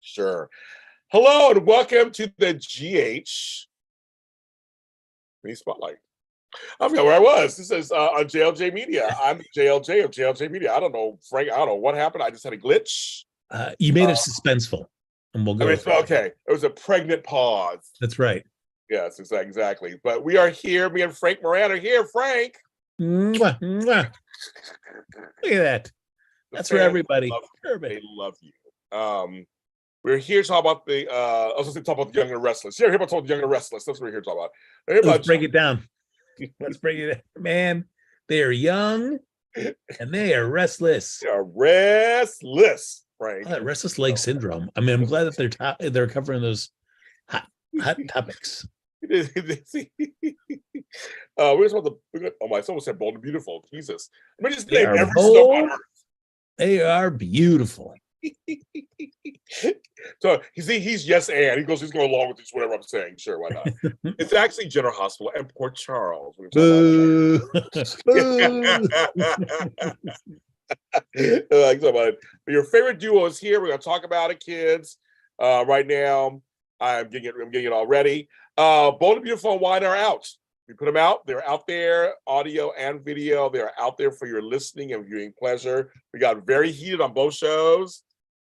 Sure. Hello and welcome to the GH Mini Spotlight. I forgot where I was. This is on JLJ Media. I'm the JLJ of JLJ Media. I don't know, Frank. I don't know what happened. I just had a glitch. You made it suspenseful, and we'll go. Okay. It was a pregnant pause. That's right. Yes, exactly. But we are here. Me and Frank Moran are here. Frank. Mwah, mwah. Look at that. That's for everybody. They love you. We're here to talk about the I was going to talk about the Young and Restless. Yeah, we're here about the Young and Restless. That's what we're here to talk about. Let's break it down. Let's break it down. Man, they are young and they are restless. They are restless, Frank. Restless leg syndrome. I mean, I'm glad that they're covering those hot topics. We just want my someone said bold and beautiful. Jesus. I mean, just name every snow on Earth. They are beautiful. So he's yes and he's going along with this whatever I'm saying. Sure, why not? It's actually General Hospital and Port Charles. Your favorite duo is here. We're gonna talk about it, kids. Right now, I'm getting it already. Bold and Beautiful and Wine are out. We put them out. They're out there, audio and video. They're out there for your listening and viewing pleasure. We got very heated on both shows.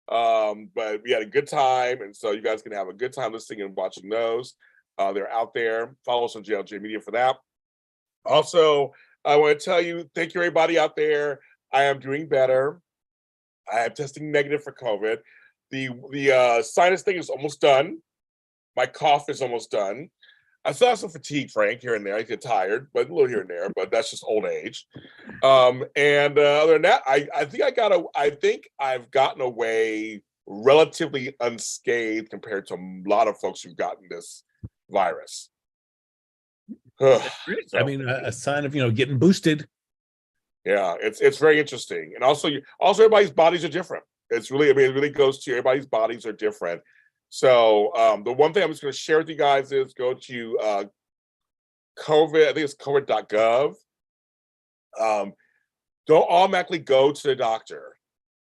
But we had a good time, and so you guys can have a good time listening and watching those. They're out there. Follow us on JLJ Media for that. Also, I want to tell you, thank you everybody out there. I am doing better. I am testing negative for COVID. The sinus thing is almost done. My cough is almost done. I still have some fatigue, Frank, here and there. I get tired, but a little here and there, but that's just old age. And other than that, I think I've gotten away relatively unscathed compared to a lot of folks who've gotten this virus. I mean, a sign of getting boosted. Yeah, it's very interesting, and also everybody's bodies are different. It really goes to everybody's bodies are different. So the one thing I'm just going to share with you guys is go to COVID. I think it's COVID.gov. Don't automatically go to the doctor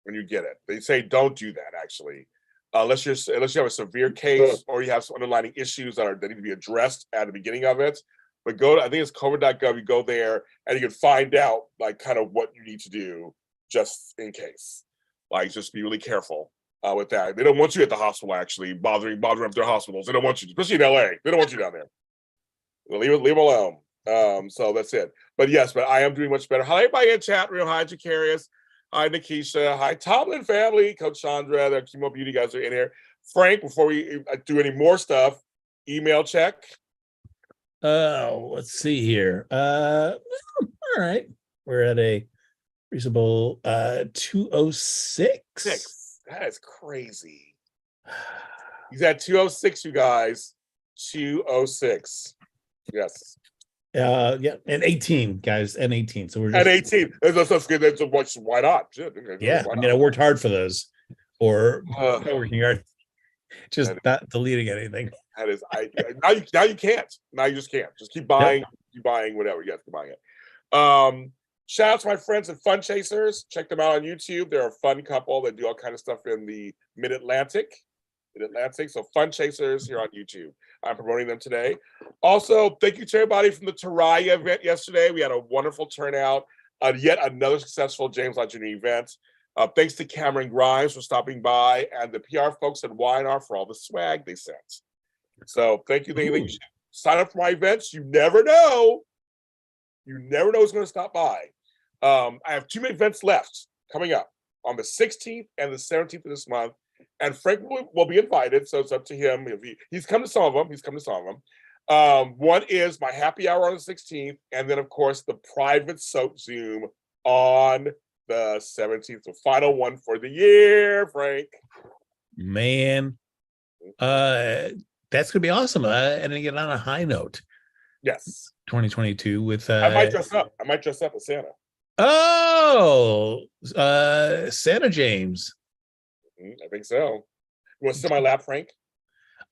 when you get it. They say don't do that actually, unless you have a severe case or you have some underlying issues that need to be addressed at the beginning of it. But I think it's COVID.gov. You go there and you can find out like kind of what you need to do just in case. Like just be really careful. With that, they don't want you at the hospital. Actually, bothering up their hospitals. They don't want you, especially in LA. They don't want you down there. Leave them alone. So that's it. But I am doing much better. Hi, everybody in chat room. Hi, Jacarius. Hi, Nikisha. Hi, Tomlin family. Coach Chandra. The Chemo Beauty guys are in here. Frank, before we do any more stuff, email check. Let's see here. All right, we're at a reasonable 206. That is crazy. He's at 206, you guys. 206. Yes. Yeah, and 18, guys, and 18. So we're just, at 18. That's good. Why not? Yeah, I mean, I worked hard for those, or working hard, just not deleting anything. That is, now you can't. Now you just can't. Just keep buying. Yep. Keep buying whatever. You have to buy it. Shout out to my friends at Fun Chasers. Check them out on YouTube. They're a fun couple that do all kind of stuff in the Mid-Atlantic. So Fun Chasers here on YouTube. I'm promoting them today. Also, thank you to everybody from the Taraya event yesterday. We had a wonderful turnout. Yet another successful James Lott Jr. event. Thanks to Cameron Grimes for stopping by and the PR folks at Y&R for all the swag they sent. So thank you. Thank you. Sign up for my events. You never know. You never know who's going to stop by. I have 2 events left coming up on the 16th and the 17th of this month, and Frank will be invited, so it's up to him. If he's come to some of them. One is my happy hour on the 16th, and then of course the private soap Zoom on the 17th, the final one for the year. Frank, man, that's gonna be awesome. And to get on a high note. Yes, 2022 with I might dress up as Santa. Oh, Santa James. I think so. You want to sit on my lap, Frank?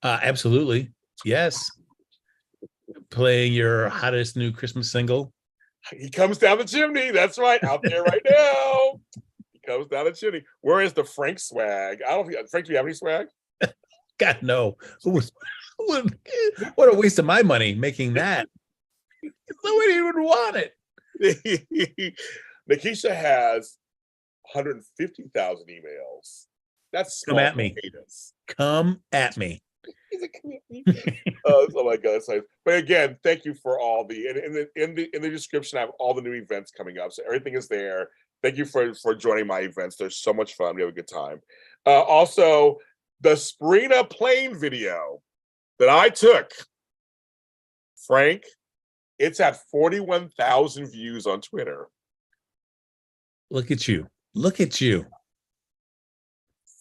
Absolutely. Yes. Playing your hottest new Christmas single. He comes down the chimney. That's right. Out there right now. He comes down the chimney. Where is the Frank swag? I don't think, Frank, do you have any swag? God, no. What a waste of my money making that. Nobody even want it. Nikisha has 150,000 emails. That's Come small at me. potatoes. Come at me. Oh my god! But again, thank you for all the in the description. I have all the new events coming up, so everything is there. Thank you for joining my events. They're so much fun. We have a good time. Also, the Sprina plane video that I took, Frank, it's at 41,000 views on Twitter. Look at you. Look at you.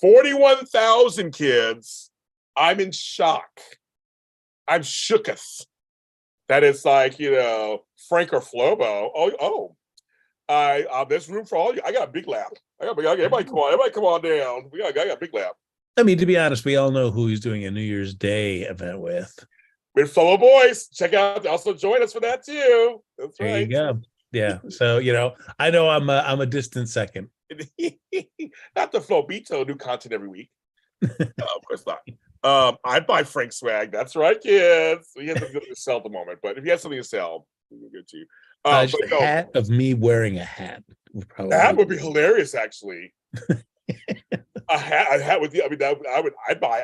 41,000 kids. I'm in shock. I'm shooketh. That it's like, Frank or Flobo. There's room for all you. I got a big lap. Everybody come on down. I got a big lap. I mean, to be honest, we all know who he's doing a New Year's Day event with. With fellow boys. Check out, also join us for that too. That's right. There you go. Yeah. So, I know I'm a distant second. Not the Flobito, new content every week. No, of course not. I'd buy Frank swag. That's right, kids. We have something to sell at the moment, but if you have something to sell, we'll get to you. Just a hat of me wearing a hat. That would be hilarious, actually. a hat with you. I mean, I'd buy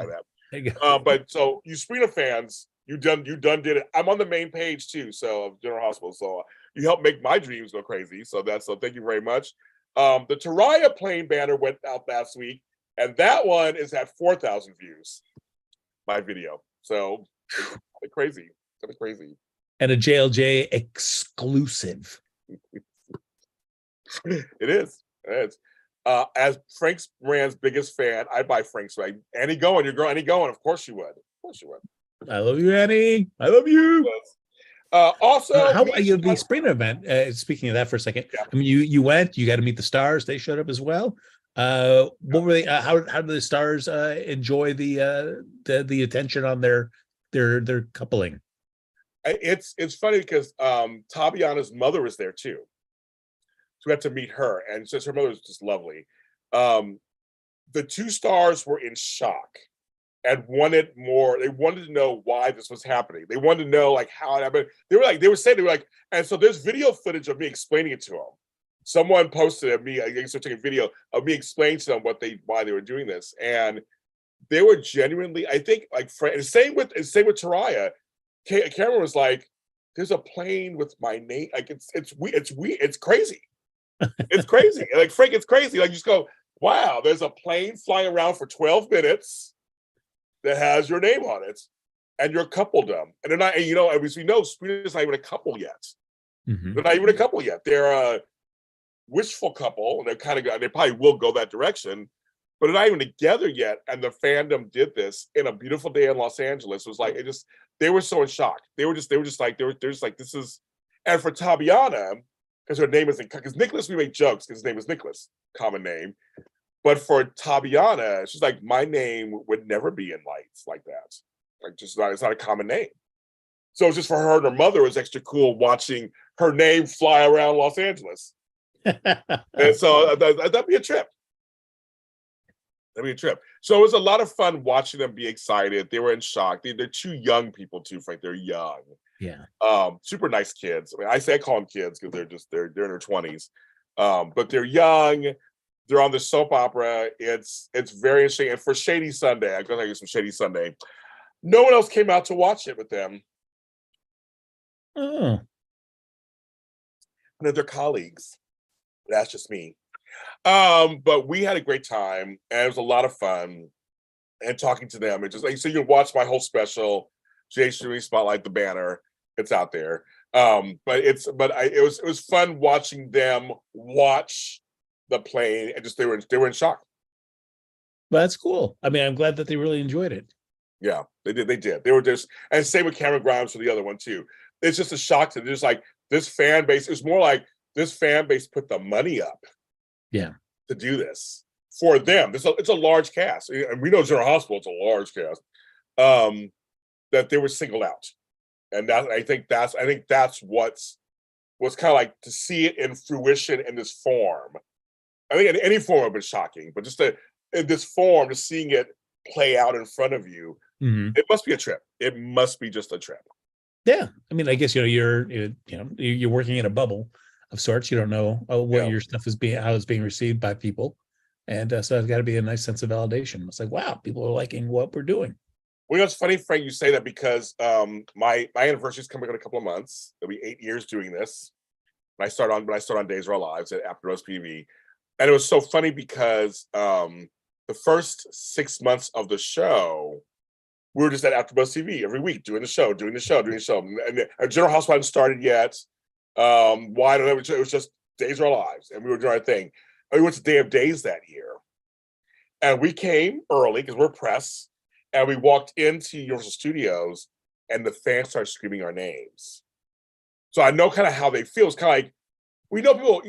that. There you go. But so you Sprina fans, you done did it. I'm on the main page too, so of General Hospital. So you helped make my dreams go crazy. So thank you very much. The Taraya plane banner went out last week, and that one is at 4,000 views. My video. So it's crazy. Kind of crazy. And a JLJ exclusive. It is. As Frank's brand's biggest fan, I'd buy Frank's swag. Annie going, your girl Annie going. Of course you would. I love you, Annie. I love you. Also, the Sprina event? Speaking of that for a second, yeah. I mean, you went. You got to meet the stars. They showed up as well. What were they? How did the stars enjoy the attention on their coupling? It's funny because Tabiana's mother was there too. So we had to meet her, and since her mother was just lovely, the two stars were in shock and wanted more. They wanted to know why this was happening. They wanted to know how it happened. They were saying, and so there's video footage of me explaining it to them. Someone posted of me, I guess they're taking a video of me explaining to them why they were doing this, and they were genuinely, I think, and same with Taraya. Cameron was like, "There's a plane with my name. It's crazy. It's crazy. And Frank, it's crazy. You just go, wow, there's a plane flying around for 12 minutes that has your name on it, and you're coupled them. And they're not, as we know, Sprina's not even a couple yet. Mm-hmm. They're not even a couple yet. They're a wishful couple, and they probably will go that direction, but they're not even together yet. And the fandom did this in a beautiful day in Los Angeles. It was they were so in shock. They were just like, this is, and for Tabiana, because her name isn't, because Nicholas, we make jokes because his name is Nicholas, common name. But for Tabiana, she's like, my name would never be in lights like that. It's not a common name. So it's just for her and her mother, it was extra cool watching her name fly around Los Angeles. And so that'd be a trip. So it was a lot of fun watching them be excited. They were in shock. They're two young people too, Frank. They're young. Yeah. Super nice kids. I mean, I call them kids because they're in their 20s. But they're young. They're on the soap opera. It's very interesting. And for Shady Sunday, I'm gonna get some Shady Sunday. No one else came out to watch it with them. Oh. And they're colleagues. That's just me. But we had a great time, and it was a lot of fun. And talking to them, it's just so you can watch my whole special, JStreaming Spotlight, the banner. It's out there. But it was fun watching them watch the plane, and just they were in shock. Well, that's cool. I mean, I'm glad that they really enjoyed it. Yeah, they did. They were just, and same with Cameron Grimes for the other one too. It's just a shock to just this fan base. It's more like this fan base put the money up. Yeah. To do this for them. It's a large cast. And we know General Hospital, it's a large cast. That they were singled out. And I think that's what's kind of like to see it in fruition in this form. I think in any form would have been shocking, but just in this form, just seeing it play out in front of you. It must be a trip. It must be just a trip. Yeah, I mean, I guess you're working in a bubble of sorts. You don't know what your stuff is how it's being received by people, and so it's got to be a nice sense of validation. It's like, wow, people are liking what we're doing. Well, it's funny, Frank, you say that because my anniversary is coming in a couple of months. It'll be 8 years doing this. When I start on Days of Our Lives at After Rose PV, and it was so funny because the first 6 months of the show, we were just at AfterBuzz TV every week doing the show, and the General House hadn't started yet. Why don't know? It was just Days of Our Lives, and we were doing our thing. And we went to Day of Days that year, and we came early because we're press, and we walked into Universal Studios, and the fans started screaming our names. So I know kind of how they feel. It's kind of like we know people.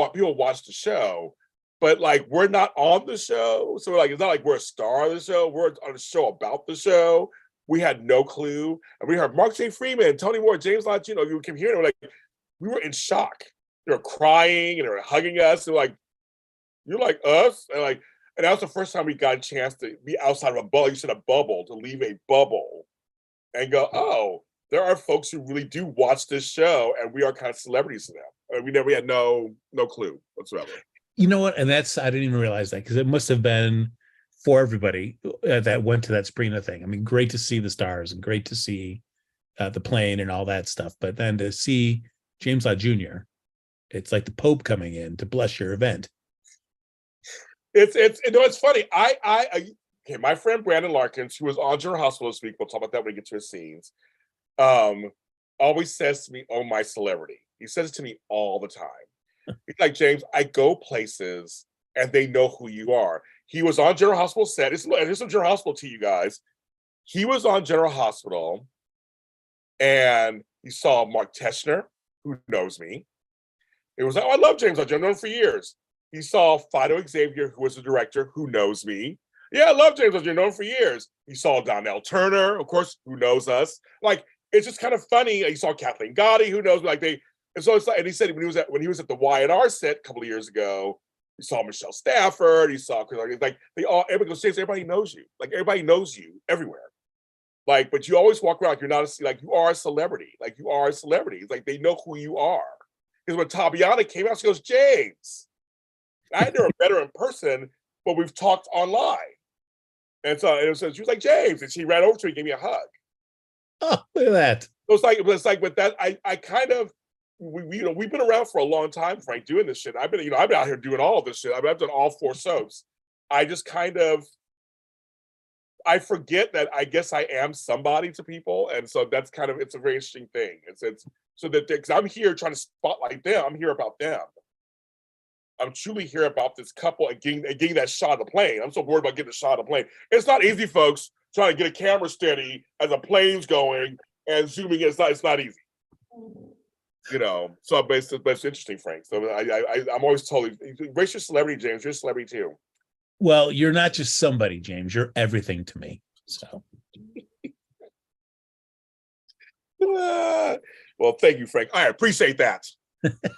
People watch the show, but like we're not on the show. So like it's not like we're a star of the show. We're on a show about the show. We had no clue, and we heard Mark J. Freeman, Tony Moore, James Lott. You came here, and we were in shock. They were crying and they were hugging us. They're like, "You're like us," and that was the first time we got a chance to be outside of a bubble. You said a bubble, to leave a bubble, and go, "Oh, there are folks who really do watch this show, and we are kind of celebrities to them." I mean, we had no clue whatsoever. You know what? And I didn't even realize that, because it must have been for everybody that went to that Sabrina thing. I mean, great to see the stars and great to see the plane and all that stuff. But then to see James Lott Jr., it's like the Pope coming in to bless your event. It's funny. Okay, my friend Brandon Larkins, who was on General Hospital this week, we'll talk about that when we get to his scenes, always says to me, "Oh, my celebrity." He says it to me all the time. He's like, "James, I go places and they know who you are." He was on General Hospital set. There's some General Hospital to you guys. He was on General Hospital and he saw Mark Teschner, who knows me. It was like, "Oh, I love James. I've known him for years." He saw Fido Xavier, who was the director, who knows me. "Yeah, I love James. I've known him for years." He saw Donnell Turner, of course, who knows us. Like, it's just kind of funny. He saw Kathleen Gotti, who knows me. And so it's like, and he said when he was at the Y&R set a couple of years ago, he saw Michelle Stafford. He saw everybody knows you. Like, everybody knows you everywhere. Like, but you always walk around like you're not you are a celebrity. Like, you are a celebrity. It's like they know who you are. Because when Tabiana came out, she goes, "James." I never met her in person, but we've talked online. And so she was like, "James," and she ran over to me and gave me a hug. Oh, look at that. So it's like with that, I kind of we've been around for a long time, Frank, doing this shit. I've been out here doing all of this shit. I've done all 4 soaps. I just kind of I forget that I guess I am somebody to people, and so that's kind of it's a very interesting thing. It's so that because I'm here trying to spotlight them, I'm here about them. I'm truly here about this couple and getting that shot of the plane. I'm so worried about getting the shot of the plane. It's not easy, folks, trying to get a camera steady as a plane's going and zooming in. It's not easy. So but it's interesting, Frank. So I'm always totally embrace your celebrity, James. You're a celebrity too. Well, you're not just somebody, James. You're everything to me. So well, thank you, Frank. I appreciate that.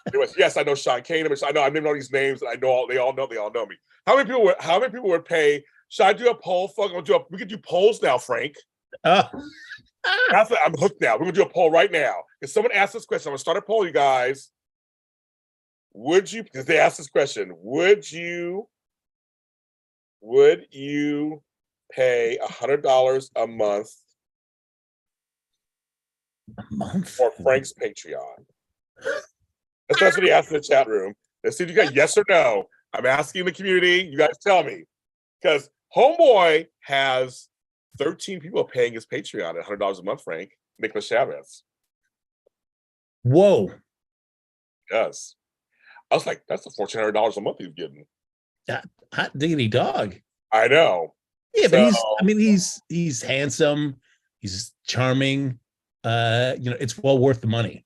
Anyways, yes, I know Sean Kane. I know I've named all these names, and I know they all know me. How many people would pay? Should I do a poll? We can do polls now, Frank. I'm hooked now. We're gonna do a poll right now. If someone asks this question, I'm gonna start a poll, you guys. Because they asked this question, would you pay $100 a month for Frank's Patreon? That's what he asked in the chat room. Let's see if you got yes or no. I'm asking the community. You guys tell me. Because Homeboy has 13 people paying his Patreon at $100 a month, Frank. Nicholas Chavez. Whoa. Yes. I was like, that's the $1,400 a month he's getting. Hot diggity dog. I know. Yeah, but he's handsome. He's charming. It's well worth the money.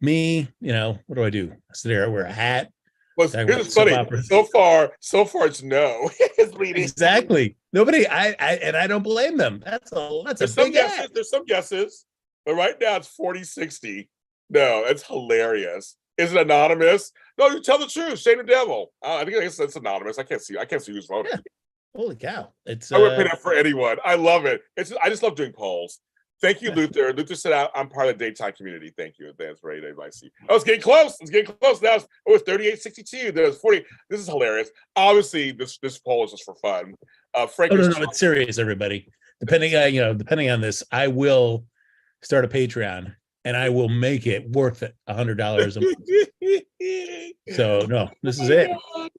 Me, what do? I sit there, I wear a hat. Well, here's funny. So far, it's no. Exactly. Nobody. I don't blame them. That's a big guesses. There's some guesses, but right now it's 40-60. No, that's hilarious. Is it anonymous? No, you tell the truth. Shane the devil. I guess that's anonymous. I can't see who's voting. Holy cow! It's I would pay that for anyone. I love it. I just love doing polls. Thank you, Yeah. Luther. Luther said I'm part of the daytime community. Thank you. That's right. I see. I was getting close. Now it was 38-62. There was 40. This is hilarious. Obviously, this poll is just for fun. Frank no, it's serious, everybody. Depending on this, I will start a Patreon and I will make it worth it $100 a month. So no, this is it. God.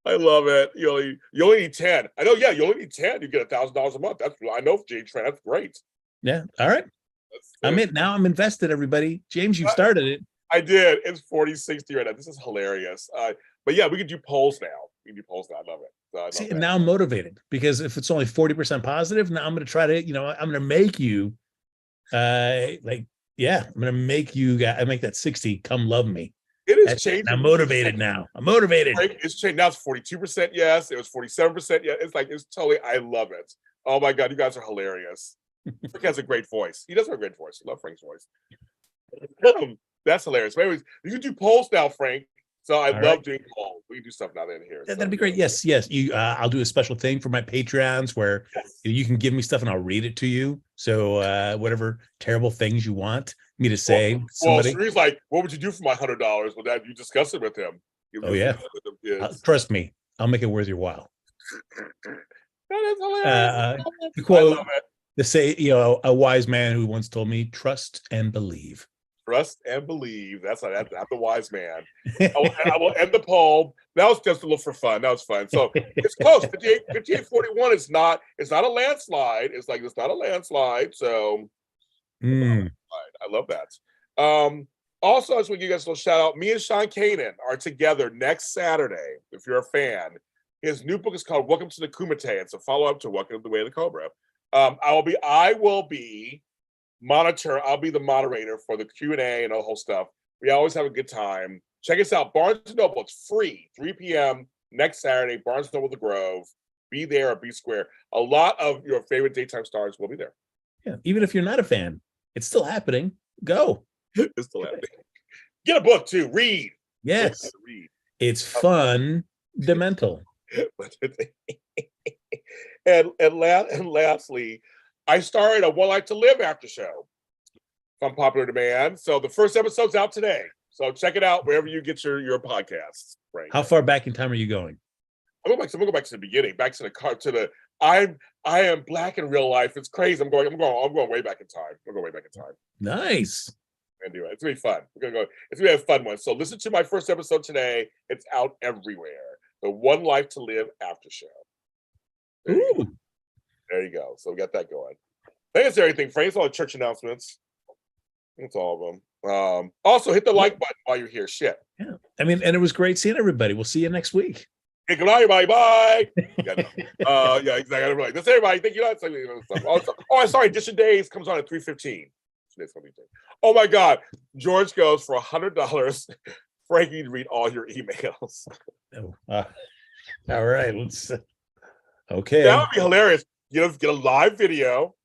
I love it. You only need 10. I know. Yeah, you only need 10. You get $1,000 a month. I know, Jay Trent. That's great. Yeah. All right. I'm in now. I'm invested. Everybody, James, you started it. I did. It's 40-60 right now. This is hilarious. But yeah, we can do polls now. I love it. See, now I'm motivated because if it's only 40% positive, now I'm going to try to, I'm going to make you, I'm going to make you guys. I make that 60. Come love me. It is changing. I'm motivated now. I'm motivated. It's changed. Now it's 42% yes. It was 47% yes. It's totally. I love it. Oh my God, you guys are hilarious. Frank has a great voice. He does have a great voice. I love Frank's voice. That's hilarious. But anyways, you can do polls now, Frank. So I love doing polls. We can do stuff now in here. That'd be great. Yes. You. I'll do a special thing for my Patreons where you can give me stuff and I'll read it to you. So whatever terrible things you want me to say. Well, Sherry's like, what would you do for my $100? Well, that you discuss it with him. Trust me, I'll make it worth your while. That is hilarious. The quote, to say, a wise man who once told me, "Trust and believe." Trust and believe. That's the wise man. I will end the poll. That was just a little for fun. That was fun. So it's close. 58-41 is not. It's not a landslide. It's not a landslide. So I love that. Also, I just want to give you guys a little shout out. Me and Sean Kanan are together next Saturday. If you're a fan, his new book is called "Welcome to the Kumite." It's a follow up to "Welcome to the Way of the Cobra." I will be I'll be the moderator for the Q&A and all the whole stuff. We always have a good time. Check us out. Barnes & Noble. It's free. 3 p.m. next Saturday. Barnes & Noble The Grove. Be there or be square. A lot of your favorite daytime stars will be there. Yeah. Even if you're not a fan, it's still happening. Go. It's still happening. Get a book too. Read. Yes. Read. It's fun. Demental. And lastly, I started a One Life to Live after show from popular demand. So the first episode's out today. So check it out wherever you get your podcasts. Right. How far back in time are you going? I'm going to go back to the beginning, back to the car, I am black in real life. It's crazy. I'm going way back in time. Nice. Anyway, it's gonna be fun. It's gonna be a fun one. So listen to my first episode today. It's out everywhere. The One Life to Live after show. There you go. So we got that going. I think that's everything, Frank. It's all the church announcements. That's all of them. Also, hit the like button while you're here. Shit. Yeah. And it was great seeing everybody. We'll see you next week. Hey, good night, everybody. Bye. Yeah, exactly. That's everybody. Thank you. Also, I'm sorry. Edition Days comes on at 3:15. Oh my God. George goes for $100. Frankie to read all your emails. All right. Let's. Okay. That would be hilarious. Get a live video.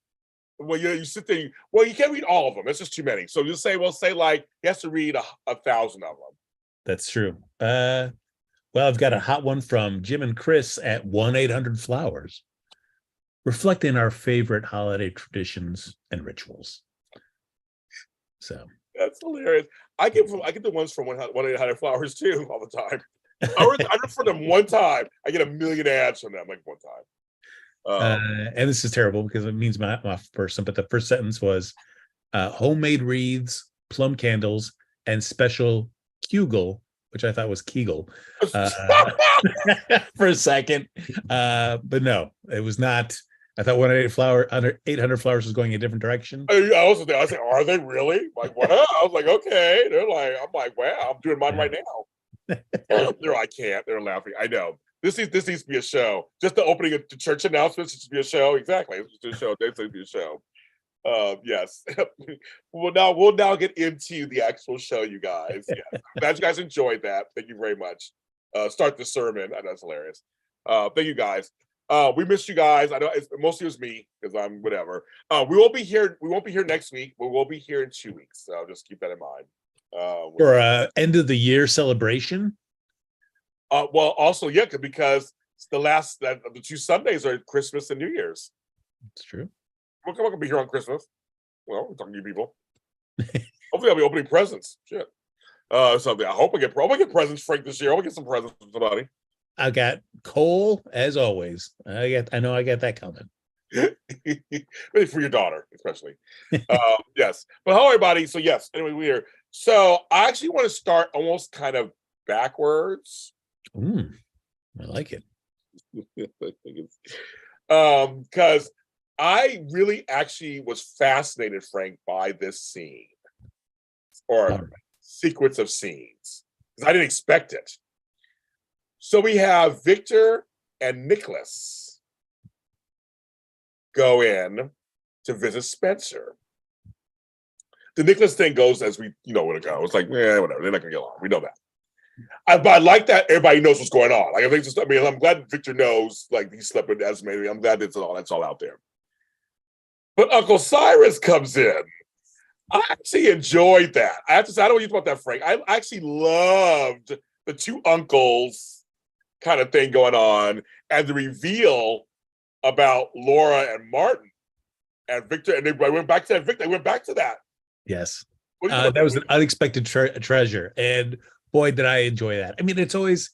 Well, you sit there. Well, you can't read all of them. It's just too many. So you say like he has to read 1,000 of them. That's true. Well, I've got a hot one from Jim and Chris at 1-800-Flowers, reflecting our favorite holiday traditions and rituals. So that's hilarious. I get the ones from 1-800-Flowers too all the time. I refer them one time. I get a million ads from them like one time. And this is terrible because it means my person, but the first sentence was homemade wreaths, plum candles, and special Kugel, which I thought was Kegel for a second. But no, it was not. I thought 1-800 Flowers was going a different direction. I was like, are they really? Like, wow. I was like, okay. I'm like, wow, I'm doing mine right now. I can't. They're laughing. I know. This needs to be a show. Just the opening of the church announcements should be a show. Exactly. It's just a show. It's going to be a show. Yes. We'll now get into the actual show, you guys. Yeah. Glad you guys enjoyed that. Thank you very much. Start the sermon. I know it's hilarious. Thank you guys. We missed you guys. I know mostly it was me because I'm whatever. We won't be here. We won't be here next week, but we'll be here in 2 weeks. So just keep that in mind. For end of the year celebration. Well, also, yeah, because the 2 Sundays are Christmas and New Year's. It's true. We're gonna be here on Christmas. Well, we're talking to you people. Hopefully, I'll be opening presents. Shit. Something. I hope I get presents, Frank, this year. I hope I get some presents from somebody. I got coal as always. I know I got that coming. Maybe for your daughter, especially. Yes. But hello, everybody. So yes. Anyway, we are. So I actually want to start almost kind of backwards. I like it. Because I really actually was fascinated, Frank, by this scene or sequence of scenes because I didn't expect it. So we have Victor and Nicholas go in to visit Spencer. The Nicholas thing goes as we what it goes. It's like, whatever. They're not gonna get along. We know that. But I like that everybody knows what's going on. Like, I'm glad Victor knows. Like, he slept with Esme. I'm glad that's all out there. But Uncle Cyrus comes in. I actually enjoyed that. I have to say, I don't know what you thought about that, Frank. I actually loved the two uncles kind of thing going on, and the reveal about Laura and Martin and Victor, and they went back to that. Victor, they went back to that. Yes, that was an unexpected treasure, and boy, did I enjoy that. I mean, it's always,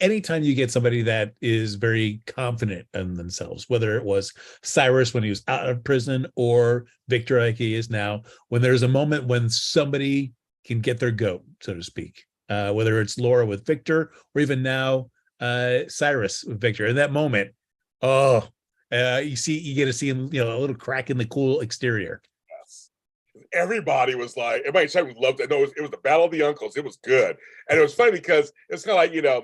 anytime you get somebody that is very confident in themselves, whether it was Cyrus when he was out of prison or Victor like he is now, when there's a moment when somebody can get their goat, so to speak, whether it's Laura with Victor or even now Cyrus with Victor, in that moment, you get to see him, a little crack in the cool exterior. Everybody was like, everybody loved it. No, it was the Battle of the Uncles. It was good, and it was funny because it's kind of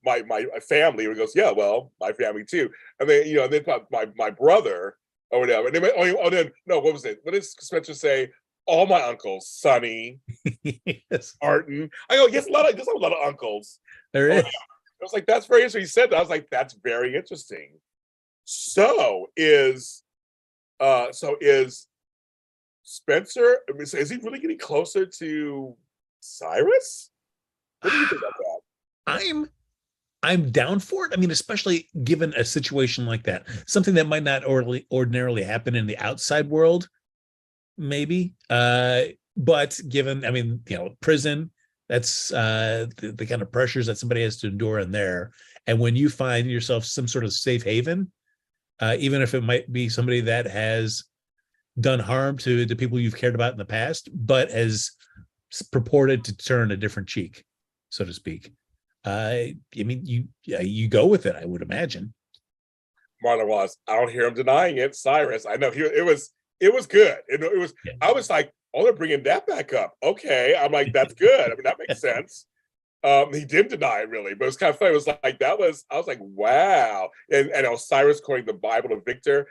like my family. It goes, yeah, well, my family too, and then and then my brother or whatever. And then what was it? What did Spencer say? All my uncles, Sonny, yes. Martin. I go, yes, there's a lot of uncles. There is. I was like, that's very interesting. He said that. I was like, that's very interesting. So is Spencer, is he really getting closer to Cyrus? What do you think about that? I'm down for it. I mean, especially given a situation like that, something that might not ordinarily happen in the outside world, maybe. But given, prison, that's the kind of pressures that somebody has to endure in there. And when you find yourself some sort of safe haven, even if it might be somebody that has done harm to the people you've cared about in the past, but has purported to turn a different cheek, so to speak. You go with it, I would imagine. Marlon was. I don't hear him denying it. Cyrus, I know it was good. It was. Yeah. I was like, oh, they're bringing that back up. Okay, I'm like, that's good. I mean, that makes sense. He didn't deny it really, but it was kind of funny. It was like I was like, wow. And Cyrus quoting the Bible to Victor.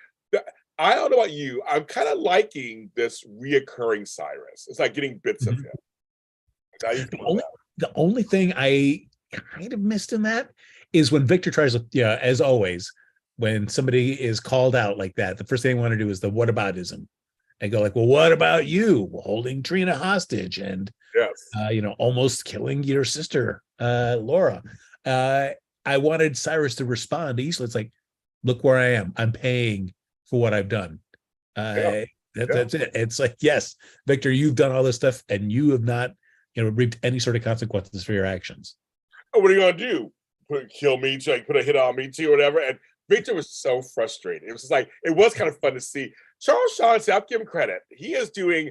I don't know about you. I'm kind of liking this reoccurring Cyrus. It's like getting bits of him. The only thing I kind of missed in that is when Victor tries to, as always, when somebody is called out like that, the first thing I want to do is the whataboutism and go like, well, what about you holding Trina hostage and, yes, almost killing your sister, Laura? I wanted Cyrus to respond easily. It's like, look where I am. I'm paying for what I've done. That's it. It's like, yes, Victor, you've done all this stuff and you have not, reaped any sort of consequences for your actions. Oh, what are you gonna do? Kill me, put a hit on me too, or whatever. And Victor was so frustrated. It was just like, it was kind of fun to see. Charles Shaughnessy, I'll give him credit. He is doing,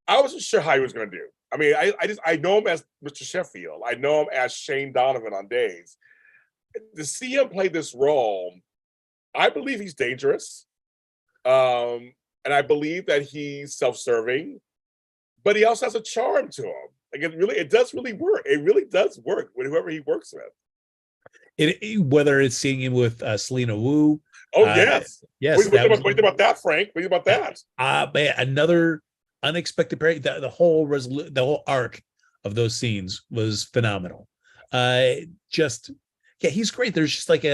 I wasn't sure how he was gonna do. I mean, I know him as Mr. Sheffield. I know him as Shane Donovan on Days. To see him play this role, I believe he's dangerous. And I believe that he's self-serving, but he also has a charm to him. Like it does really work. It really does work with whoever he works with. Whether it's seeing him with Selena Wu. Oh yes. Yes. What do you think about that, Frank? What do you think about that? Man, another unexpected pairing. The whole arc of those scenes was phenomenal. He's great. There's just like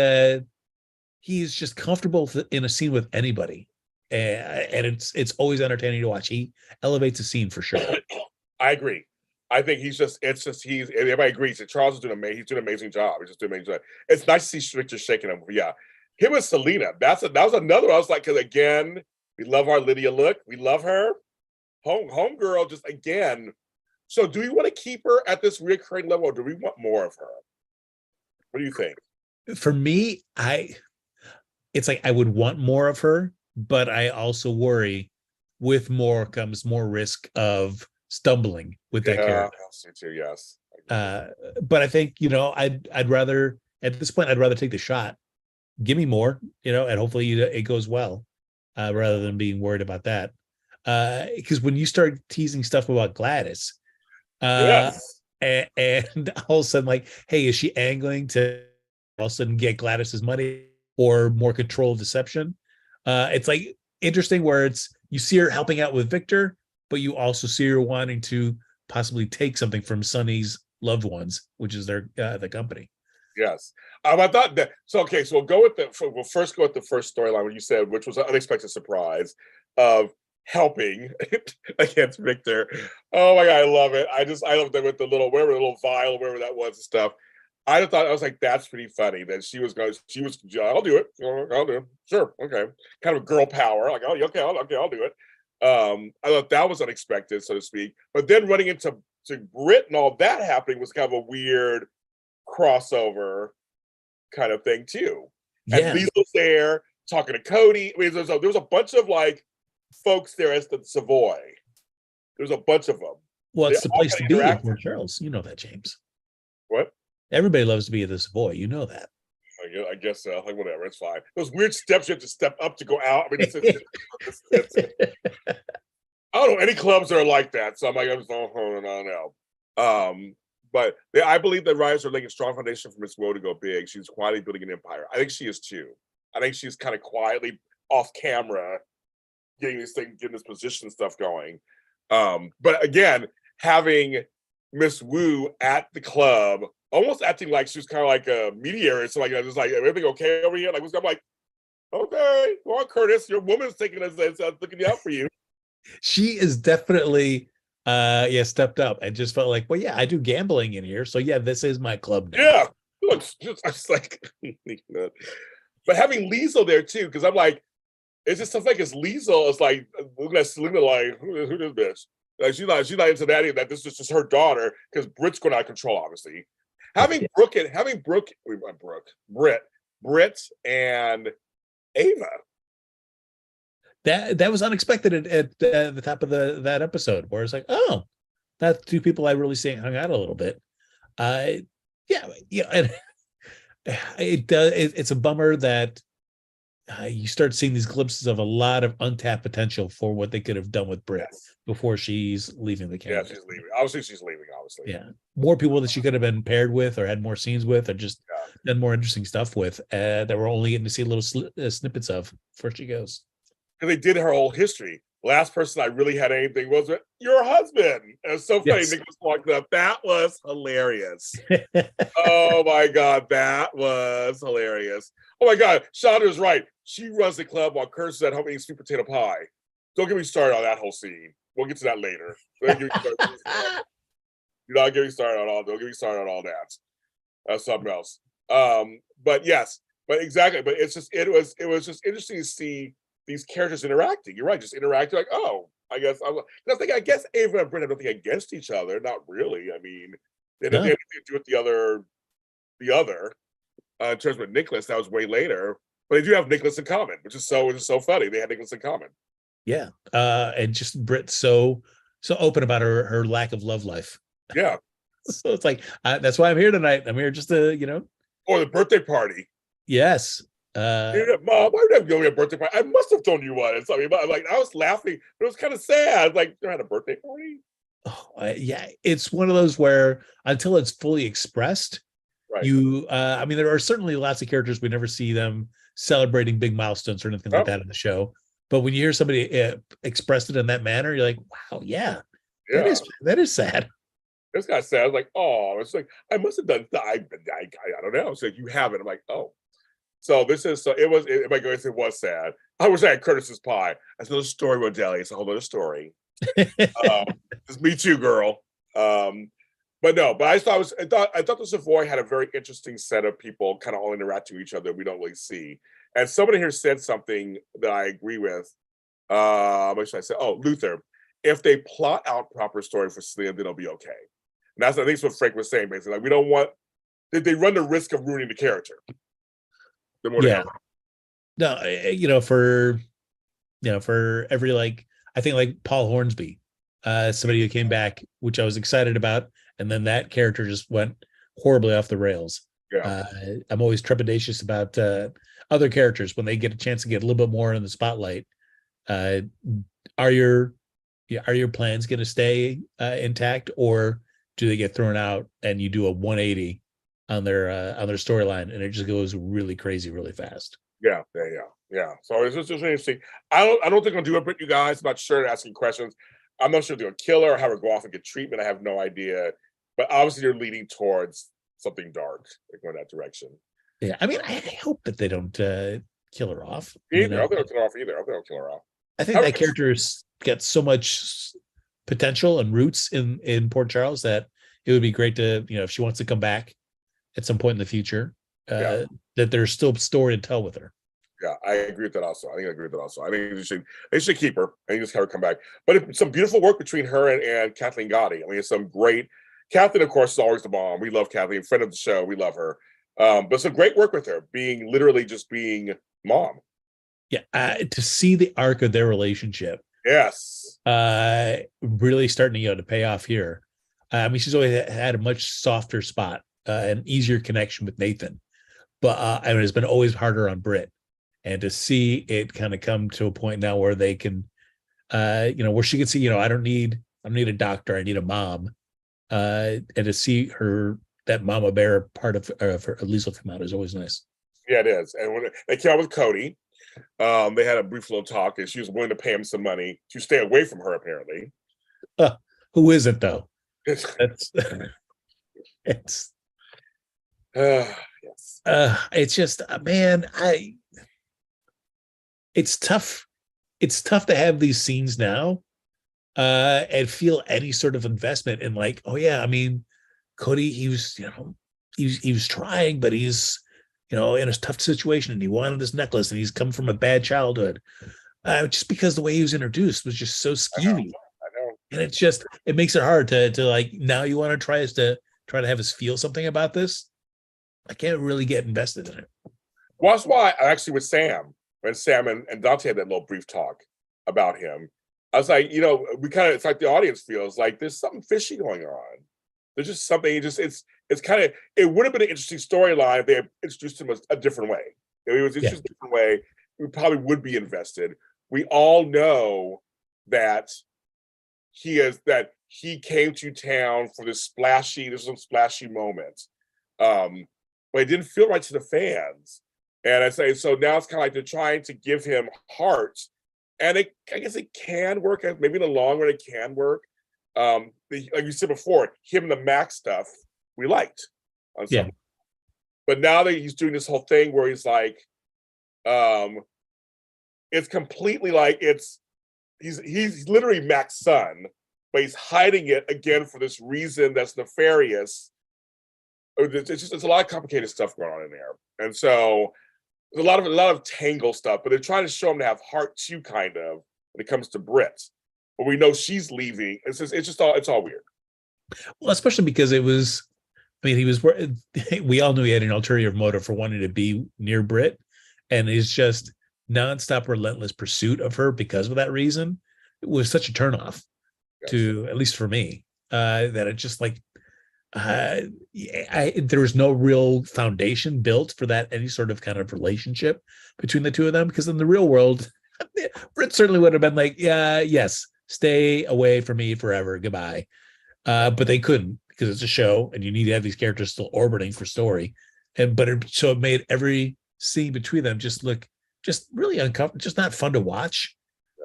he's just comfortable in a scene with anybody. And it's always entertaining to watch. He elevates a scene for sure. I agree. I think everybody agrees that Charles is doing he's doing an amazing job. He's just doing an amazing job. It's nice to see Victor shaking him. Yeah. Him and Selena. That was another one. I was like, because again, we love our Lydia look. We love her. Homegirl, just again. So do we want to keep her at this recurring level, or do we want more of her? What do you think? For me, it's like I would want more of her, but I also worry with more comes more risk of stumbling with that character. Too, yes. But I think, I'd rather at this point, I'd rather take the shot. Give me more, and hopefully it goes well, rather than being worried about that. Because when you start teasing stuff about Gladys, Yes. and all of a sudden, like, hey, is she angling to all of a sudden get Gladys's money or more controlled deception? It's like interesting where you see her helping out with Victor, but you also see her wanting to possibly take something from Sonny's loved ones, which is their the company. Yes. I thought that. So okay. So we'll first go with the first storyline when you said, which was an unexpected surprise of helping against Victor. Oh my God, I love it. I love that with the little vial, wherever that was and stuff. I was like, that's pretty funny that I'll do it. I'll do it. Sure. Okay. Kind of girl power. Like, oh, okay, I'll do it. I thought that was unexpected, so to speak. But then running into Brit and all that happening was kind of a weird crossover kind of thing too. And Yeah. Liesel's there talking to Cody. I mean, there was a bunch of like folks there as the Savoy. There's a bunch of them. Well, it's the place to be in Port Charles. You know that, James. What? Everybody loves to be at the Savoy. You know that. I guess so. Like, whatever, it's fine. Those weird steps you have to step up to go out. I mean, I don't know any clubs that are like that. So I'm like, I don't know. But I believe that writers are laying a strong foundation for Miss Woe to go big. She's quietly building an empire. I think she is too. I think she's kind of quietly off camera getting this position stuff going. But again, having Miss Wu at the club, almost acting like she was kind of like a mediator. So like, just like, everything okay over here? Like, I'm like, okay, go on, Curtis. Your woman's taking us, looking out for you. She is definitely stepped up and just felt like, well, yeah, I do gambling in here, so yeah, this is my club now. Yeah, I was like, but having Liesel there too, because I'm like, it's just stuff like Liesel is like looking at Selena like, who this bitch? Like she's not into that either. That this is just her daughter, because Brit's going out of control, obviously. Having Brit and Ava. That was unexpected at the top of that episode, where it's like, oh, that's two people I really see hung out a little bit. And it's a bummer that you start seeing these glimpses of a lot of untapped potential for what they could have done with Brit before she's leaving the camera. Yeah, she's leaving. Obviously, she's leaving. Obviously, yeah, more people that she could have been paired with, or had more scenes with, or just done more interesting stuff with, that we're only getting to see little snippets of before she goes. Because they did her whole history. Last person I really had anything was with your husband. It was so funny. Yes. Nicholas walked up. That was hilarious. Oh my God, that was hilarious. Oh my God, Chandra's right. She runs the club while Curtis is at home eating sweet potato pie. Don't get me started on that whole scene. We'll get to that later. Don't get me started on all that. That's something else. But exactly. But it was just interesting to see these characters interacting. You're right, just interacting like, oh, I guess I guess Ava and Brent have nothing against each other. Not really. I mean, they didn't have anything to do with the other. In terms of Nicholas, that was way later. But they do have Nicholas in common, which is so funny. They had Nicholas in common. Yeah. And just Brit so open about her lack of love life. Yeah. So it's like, that's why I'm here tonight. I'm here just to, Or the birthday party. Yes. Mom, why did I go to a birthday party? I must have told you what. I mean, like, I was laughing, but it was kind of sad. Like, they had a birthday party. Oh, yeah, it's one of those where until it's fully expressed, right. I mean, there are certainly lots of characters we never see them celebrating big milestones or anything like that in the show. But when you hear somebody express it in that manner, you're like, wow, yeah. That is sad. It's kind of sad. I was like, oh, it's like, I must have done that. I don't know. It's like, you haven't. I'm like, oh. So it was sad. I wish I had Curtis's pie. That's another story with Deli. It's a whole other story. It's Me Too, girl. But no, but I thought the Savoy had a very interesting set of people kind of all interacting with each other we don't really see. And somebody here said something that I agree with. What should I say? Oh, Luther. If they plot out proper story for Selena, then it'll be okay. And that's I think what Frank was saying, basically. Like we don't want they run the risk of ruining the character. Yeah. No, for every like I think like Paul Hornsby, somebody who came back, which I was excited about, and then that character just went horribly off the rails. Yeah. I'm always trepidatious about other characters when they get a chance to get a little bit more in the spotlight. Are your plans going to stay intact, or do they get thrown out and you do a 180 on their storyline and it just goes really crazy really fast? Yeah. So it's just interesting. I don't think I'll do it, but you guys, I'm not sure asking questions. I'm not sure if they'll kill her or have her go off and get treatment. I have no idea. But obviously they're leading towards something dark, like going that direction. Yeah, I mean, I hope that they don't kill her off. Either. I don't think they'll kill her off either. I don't think they'll kill her off. I think that character's got so much potential and roots in Port Charles that it would be great to, if she wants to come back at some point in the future, that there's still story to tell with her. Yeah, I agree with that also. I think they should keep her and just have her come back. But it's some beautiful work between her and Kathleen Gotti. I mean, it's some great. Kathleen, of course, is always the bomb. We love Kathleen, friend of the show. We love her. But some great work with her, being mom. Yeah, to see the arc of their relationship. Yes. Really starting to pay off here. I mean, she's always had a much softer spot, an easier connection with Nathan, but it's been always harder on Britt. And to see it kind of come to a point now where they can, where she can see, I don't need a doctor, I need a mom, and to see that mama bear part of her at least will come out is always nice. Yeah, it is. And when they came out with Cody, they had a brief little talk, and she was willing to pay him some money to stay away from her. Apparently, who is it though? It's yes. It's just man, it's tough. It's tough to have these scenes now and feel any sort of investment in like, oh yeah, I mean, Cody, he was trying, but he's in a tough situation and he wanted this necklace and he's come from a bad childhood. Just because the way he was introduced was just so skeevy. I know. And it makes it hard to like, now you want to try to have us feel something about this. I can't really get invested in it. Well, that's why I actually with Sam, when Sam and Dante had that little brief talk about him, I was like, it's like the audience feels like there's something fishy going on. There's just something. It's kind of. It would have been an interesting storyline if they had introduced him a different way. If it was introduced a different way, we probably would be invested. We all know that he came to town for this splashy moment, but it didn't feel right to the fans. And I say so now it's kind of like they're trying to give him heart, and I guess it can work. Maybe in the long run it can work. Like you said before, him and the Mac stuff we liked. But now that he's doing this whole thing where he's like, it's completely like he's literally Mac's son, but he's hiding it again for this reason that's nefarious. It's a lot of complicated stuff going on in there, and so there's a lot of tangle stuff. But they're trying to show him to have heart too, kind of when it comes to Britt. But we know she's leaving. It's all weird. Well, especially because it was, we all knew he had an ulterior motive for wanting to be near Britt, and his just nonstop, relentless pursuit of her because of that reason. It was such a turnoff to, at least for me, that it just like, there was no real foundation built for that, any sort of kind of relationship between the two of them. Because in the real world, Britt certainly would have been like, yes, stay away from me forever, goodbye. But they couldn't because it's a show and you need to have these characters still orbiting for story. So it made every scene between them just look just really uncomfortable, just not fun to watch.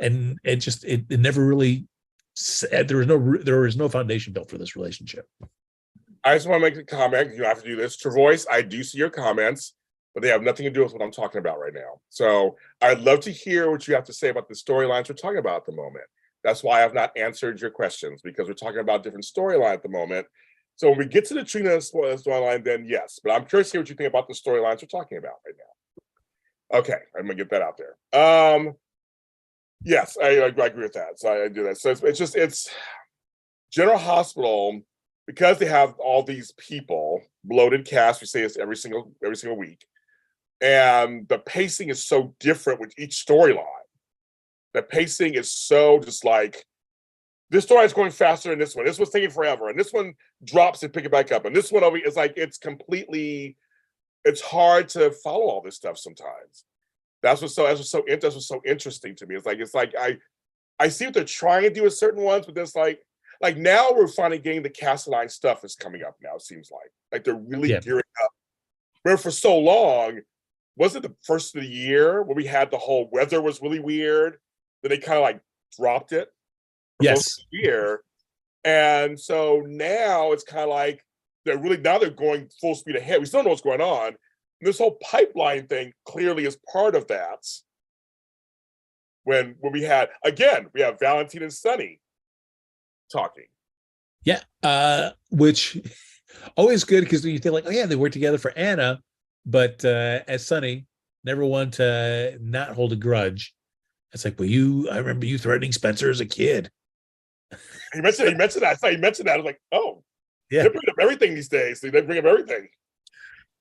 And it never really said, there was no foundation built for this relationship. I just want to make a comment. You have to do this. Travois, I do see your comments, but they have nothing to do with what I'm talking about right now. So I'd love to hear what you have to say about the storylines we're talking about at the moment. That's why I've not answered your questions, because we're talking about different storyline at the moment. So when we get to the Trina storyline, then yes. But I'm curious to hear what you think about the storylines we're talking about right now. Okay, I'm gonna get that out there. Yes, I agree with that. So I do that. So it's General Hospital, because they have all these people, bloated cast. We say this every single week, and the pacing is so different with each storyline. The pacing is so just like, this story is going faster than this one. This one's taking forever, and this one drops and pick it back up, and this one over is like, it's hard to follow all this stuff sometimes. That's what's so interesting to me. It's like I see what they're trying to do with certain ones, but there's like now we're finally getting the Castelline stuff is coming up now. It seems like they're really gearing up. Where for so long, wasn't the first of the year where we had the whole weather was really weird, then they kind of like dropped it. Yes. Year, and so now it's kind of like they're going full speed ahead. We still don't know what's going on. And this whole pipeline thing clearly is part of that. When we have Valentine and Sunny talking. Yeah, which always good, because you think like, oh yeah, they work together for Anna, but as Sunny, never one to not hold a grudge. It's like, well, I remember you threatening Spencer as a kid. He mentioned that. I thought he mentioned that. I was like, oh, yeah, they bring up everything these days. They bring up everything.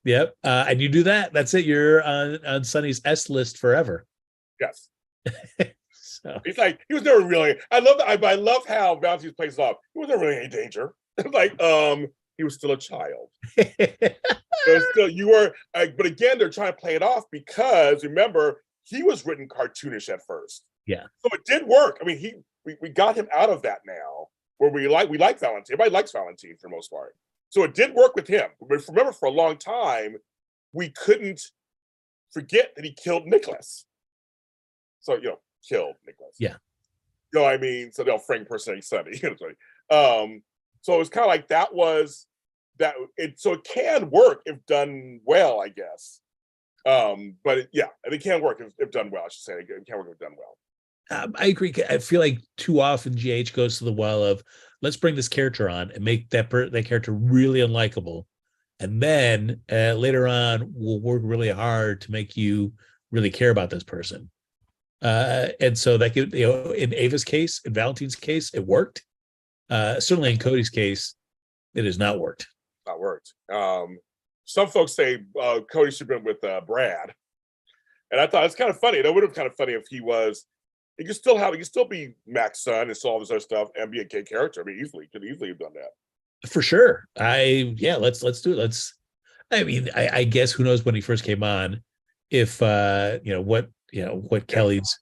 Yep. And you do that. That's it. You're on Sunny's S list forever. Yes. So he's like, he was never really. I love how Valentine plays off. He wasn't really any danger. Like, he was still a child. You were, but again, they're trying to play it off because remember, he was written cartoonish at first. Yeah. So it did work. I mean, we got him out of that now, where we like Valentine. Everybody likes Valentine for the most part. So it did work with him. But remember, for a long time, we couldn't forget that he killed Nicholas. So killed Nicholas. Yeah. You know what I mean? So they'll Frank impersonating Sunny. So it was kind of like that was that. So it can work if done well, I guess. But it can work if done well. I should say it can work if done well. I agree. I feel like too often GH goes to the well of, let's bring this character on and make that character really unlikable, and then later on we'll work really hard to make you really care about this person. And so that could, in Ava's case, in Valentine's case, it worked. Certainly in Cody's case, it has not worked. Not worked. Some folks say Cody should have been with Brad, and I thought it's kind of funny. That would have been kind of funny if he was. He could still be Mac's son and all this other stuff and be a gay character. I mean, could easily have done that. For sure. Let's do it. I guess who knows when he first came on, if what Kelly's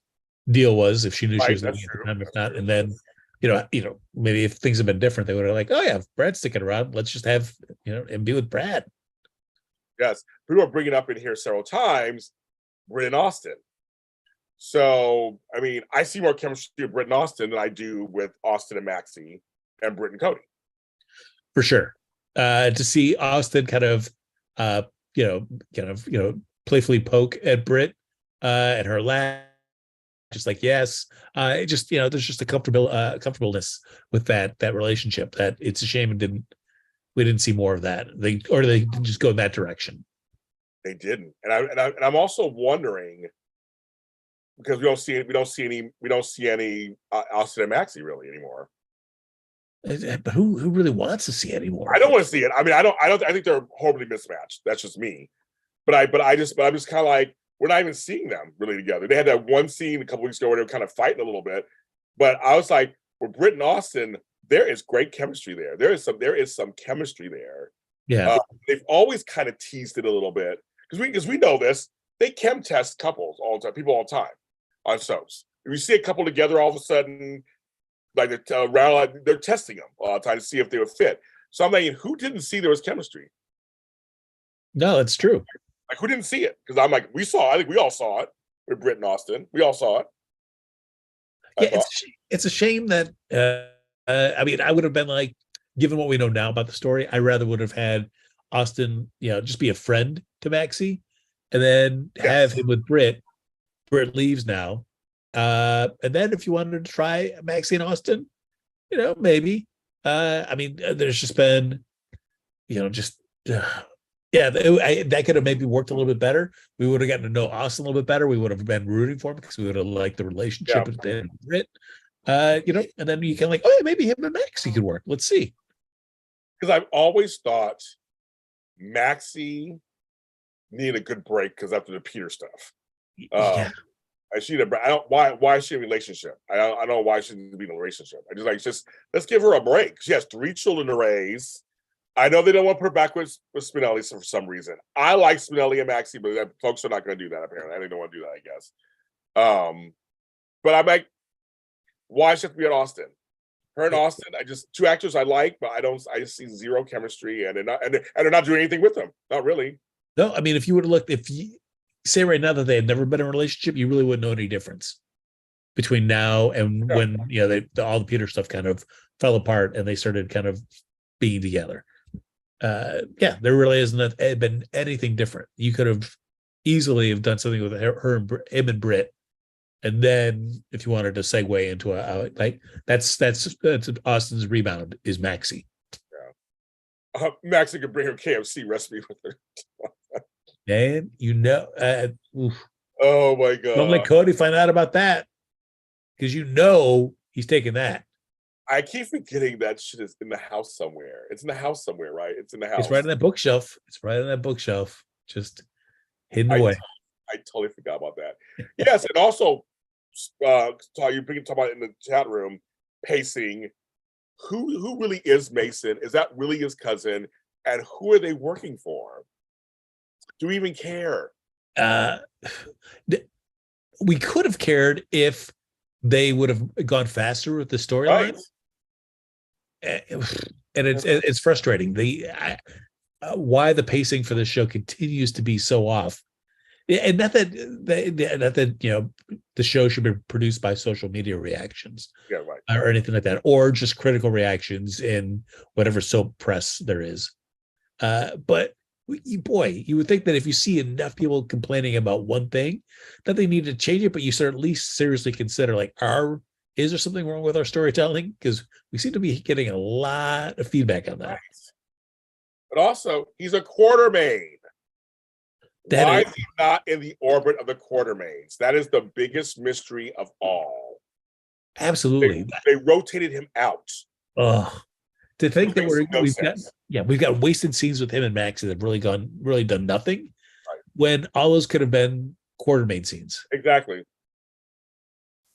deal was, if she knew she was leaving at the time, if not, and then maybe if things had been different, they would have like, oh yeah, if Brad's sticking around, let's just have him be with Brad. Yes, people are bringing up in here several times, Britt and Austin. So, I mean, I see more chemistry with Britt and Austin than I do with Austin and Maxie and Britt and Cody. For sure. To see Austin kind of playfully poke at Britt and her laugh, just like, yes. There's just a comfortableness with that relationship that it's a shame we didn't see more of that. They didn't just go in that direction. They didn't. And I'm also wondering, because we don't see any Austin and Maxie really anymore. But who really wants to see it anymore? I don't want to see it. I mean, I think they're horribly mismatched. That's just me. But I'm just kind of like, we're not even seeing them really together. They had that one scene a couple weeks ago where they were kind of fighting a little bit. But I was like, with Britt and Austin, there is great chemistry there. There is some chemistry there. Yeah. They've always kind of teased it a little bit because we know this. They chem test couples all the time, people all the time on soaps. If you see a couple together, all of a sudden, like they're testing them all the time to see if they would fit. So I'm thinking, who didn't see there was chemistry? No, that's true. Like, who didn't see it? Because I'm like, I think we all saw it with Britt and Austin. We all saw it. It's a shame that I mean, I would have been like, given what we know now about the story, I rather would have had Austin, just be a friend to Maxie, and then have him with Britt. Britt leaves now, And then if you wanted to try Maxie and Austin, maybe. There's just been, just yeah, that could have maybe worked a little bit better. We would have gotten to know Austin a little bit better. We would have been rooting for him because we would have liked the relationship with Dan and Britt. And then you can oh yeah, maybe him and Maxie could work. Let's see. Because I've always thought Maxie needed a good break because after the Peter stuff. Yeah. I don't why is she in a relationship? I don't know why she needs to be in a relationship. I just let's give her a break. She has 3 children to raise. I know they don't want to put her back with Spinelli for some reason. I like Spinelli and Maxie, but folks are not going to do that apparently. They don't want to do that, I guess. But I'm like, why should it be at Austin? Her and Austin, two actors I like, but I just see zero chemistry, and they're not doing anything with them. Not really. No, I mean, if you would have looked, if you say right now that they had never been in a relationship, you really wouldn't know any difference between now and when all the Peter stuff kind of fell apart and they started kind of being together. There really hasn't been anything different. You could have easily have done something with him and Britt, and then if you wanted to segue into that's Austin's rebound is Maxie. Yeah, Maxie could bring her KFC recipe with her. And oh my god! Don't let Cody find out about that because he's taking that. I keep forgetting that shit is in the house somewhere. It's in the house somewhere, right? It's in the house. It's right on that bookshelf. Just hidden away. I totally forgot about that. Yes, and also, talk about in the chat room, pacing. Who really is Mason? Is that really his cousin? And who are they working for? Do we even care? We could have cared if they would have gone faster with the storyline. Right. And it's frustrating. Why the pacing for the show continues to be so off. And not that the show should be produced by social media reactions, or anything like that, or just critical reactions in whatever soap press there is. But you would think that if you see enough people complaining about one thing, that they need to change it. But you should at least seriously consider, is there something wrong with our storytelling? Because we seem to be getting a lot of feedback on that. Right. But also, he's a Quartermaine. Why is he not in the orbit of the Quartermaines? That is the biggest mystery of all. Absolutely. They rotated him out. To think that we've got wasted scenes with him and Max that have really done nothing, right, when all those could have been Quartermaine scenes. Exactly.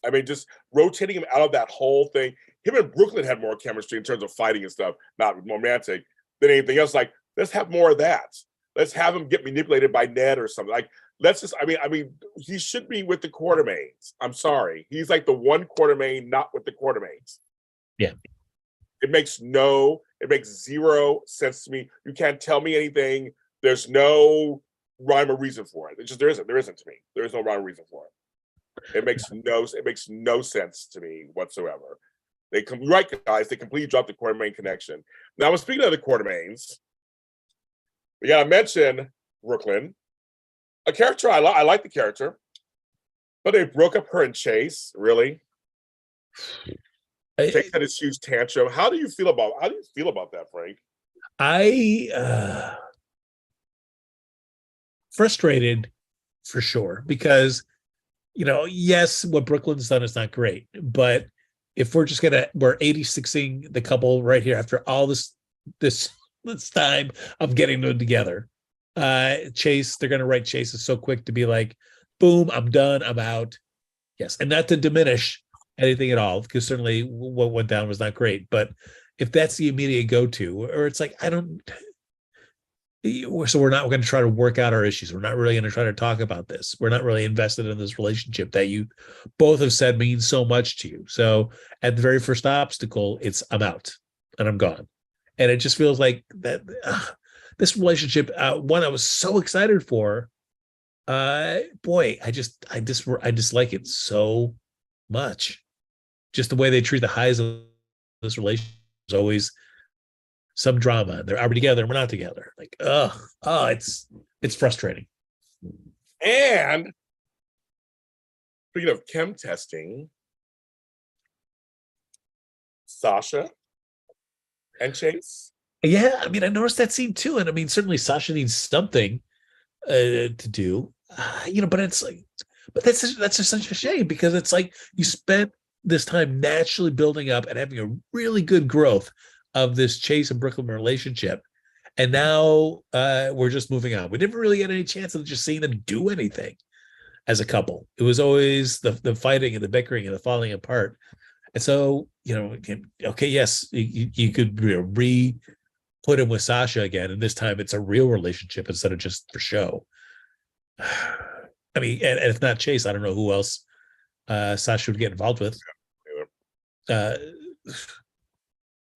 I mean, just rotating him out of that whole thing. Him and Brooklyn had more chemistry in terms of fighting and stuff, not romantic, than anything else. Let's have more of that. Let's have him get manipulated by Ned or something. He should be with the Quartermaines. I'm sorry. He's like the one Quartermaine not with the Quartermaines. Yeah. It makes zero sense to me. You can't tell me anything. There's no rhyme or reason for it. There isn't to me. There is no rhyme or reason for it. It makes no sense to me whatsoever. Right, guys, they completely dropped the Quartermaine connection. Now, speaking of the Quartermaines, we gotta mention Brooklyn, a character I like the character, but they broke up her and Chase. Really, Chase had his huge tantrum. How do you feel about that, Frank? Frustrated for sure, because yes, what Brooklyn's done is not great, but if we're 86ing the couple right here after all this time of getting them together, Chase, they're going to write Chase is so quick to be like, boom, I'm done, I'm out. Yes, and not to diminish anything at all, because certainly what went down was not great, but if that's the immediate go-to, or it's like, so we're not going to try to work out our issues. We're not really going to try to talk about this. We're not really invested in this relationship that you both have said means so much to you. So at the very first obstacle, I'm out and I'm gone. And it just feels like that this relationship, one I was so excited for, I dislike it so much. Just the way they treat the highs of this relationship is always some drama. Are we together? We're not together. It's frustrating. And Speaking of chem testing, Sasha and Chase. Yeah, I mean, I noticed that scene too, and I mean, certainly Sasha needs something to do, but it's like, but that's just such a shame because it's like you spent this time naturally building up and having a really good growth of this Chase and Brooklyn relationship, and now we're just moving on. We never really had any chance of just seeing them do anything as a couple. It was always the fighting and the bickering and the falling apart. And so, okay, yes, you could put him with Sasha again, and this time it's a real relationship instead of just for show. I mean, and if not Chase, I don't know who else Sasha would get involved with.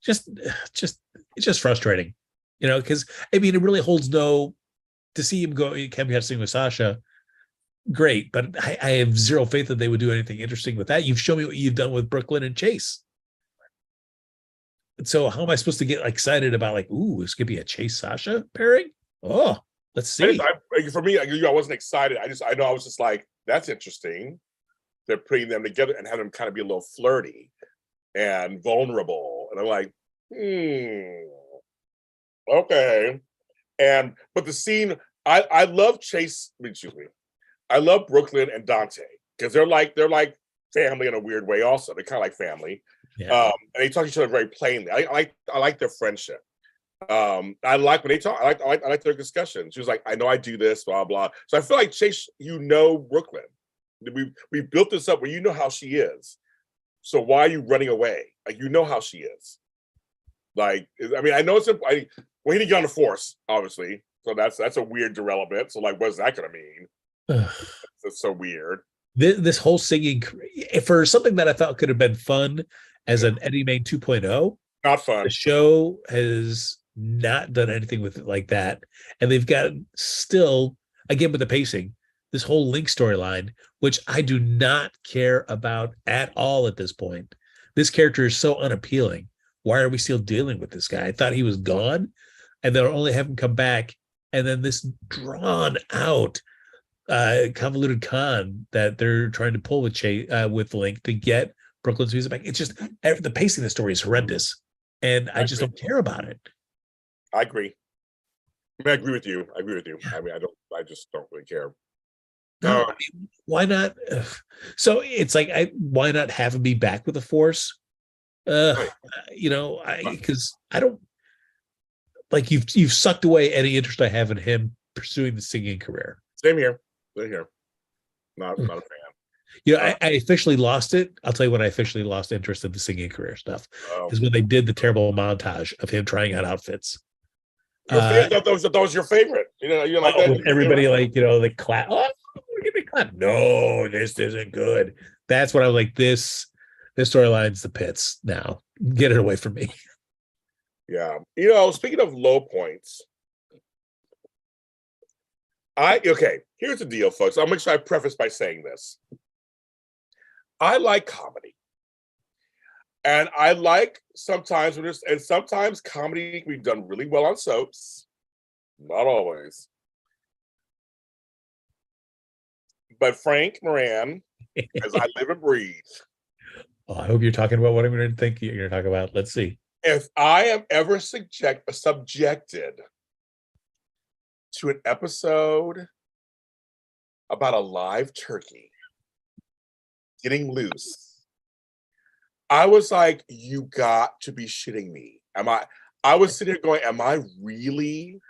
Just it's just frustrating, because I mean, it really holds no to see him go. Can we have something with Sasha? Great, but I have zero faith that they would do anything interesting with that. You've shown me what you've done with Brooklyn and Chase. So how am I supposed to get excited about this could be a Chase Sasha pairing? Oh, let's see. For me, I wasn't excited. I know I was just like, that's interesting. They're putting them together and have them kind of be a little flirty and vulnerable. And I'm like, okay. But the scene, I love Chase, excuse me. I love Brooklyn and Dante because they're like family in a weird way. Also, they're kind of like family. Yeah. And they talk to each other very plainly. I like their friendship. I like when they talk. I like their discussions. She was like, I know I do this, blah blah. So I feel like Chase, Brooklyn. We built this up where you know how she is. So why are you running away? Like you know how she is. Like I mean, I know it's important. Well, he didn't get on the force, obviously. So that's a weird development. So like, what's that going to mean? That's so weird. This whole singing for something that I thought could have been fun as an Eddie Main 2.0. Not fun. The show has not done anything with it like that. And they've got still, again, with the pacing, this whole Link storyline, which I do not care about at all at this point. This character is so unappealing. Why are we still dealing with this guy? I thought he was gone, and they'll only have him come back. And then this drawn out convoluted con that they're trying to pull with Link to get Brooklyn's music back. It's just the pacing of the story is horrendous, and I just don't care about it. I agree. I agree with you. I mean, I just don't really care. No, I mean, why not? So it's like, why not have him be back with the Force? Because I don't like you've sucked away any interest I have in him pursuing the singing career. Same here. Not a fan. I officially lost it. I'll tell you when I officially lost interest in the singing career stuff is when they did the terrible montage of him trying out outfits. That was your favorite. You're like that. Everybody they clap. Oh, give me a clap. No, this isn't good. That's what I was like. This storyline's the pits. Now get it away from me. Yeah. Speaking of low points, here's the deal, folks. I'll make sure I preface by saying this. I like comedy. And I like sometimes comedy can be done really well on soaps. Not always. But Frank Moran, as I live and breathe. Oh, I hope you're talking about what I'm going to think you're going to talk about. Let's see. If I am ever subjected to an episode about a live turkey getting loose, I was like, you got to be shitting me. I was sitting here going, am I really,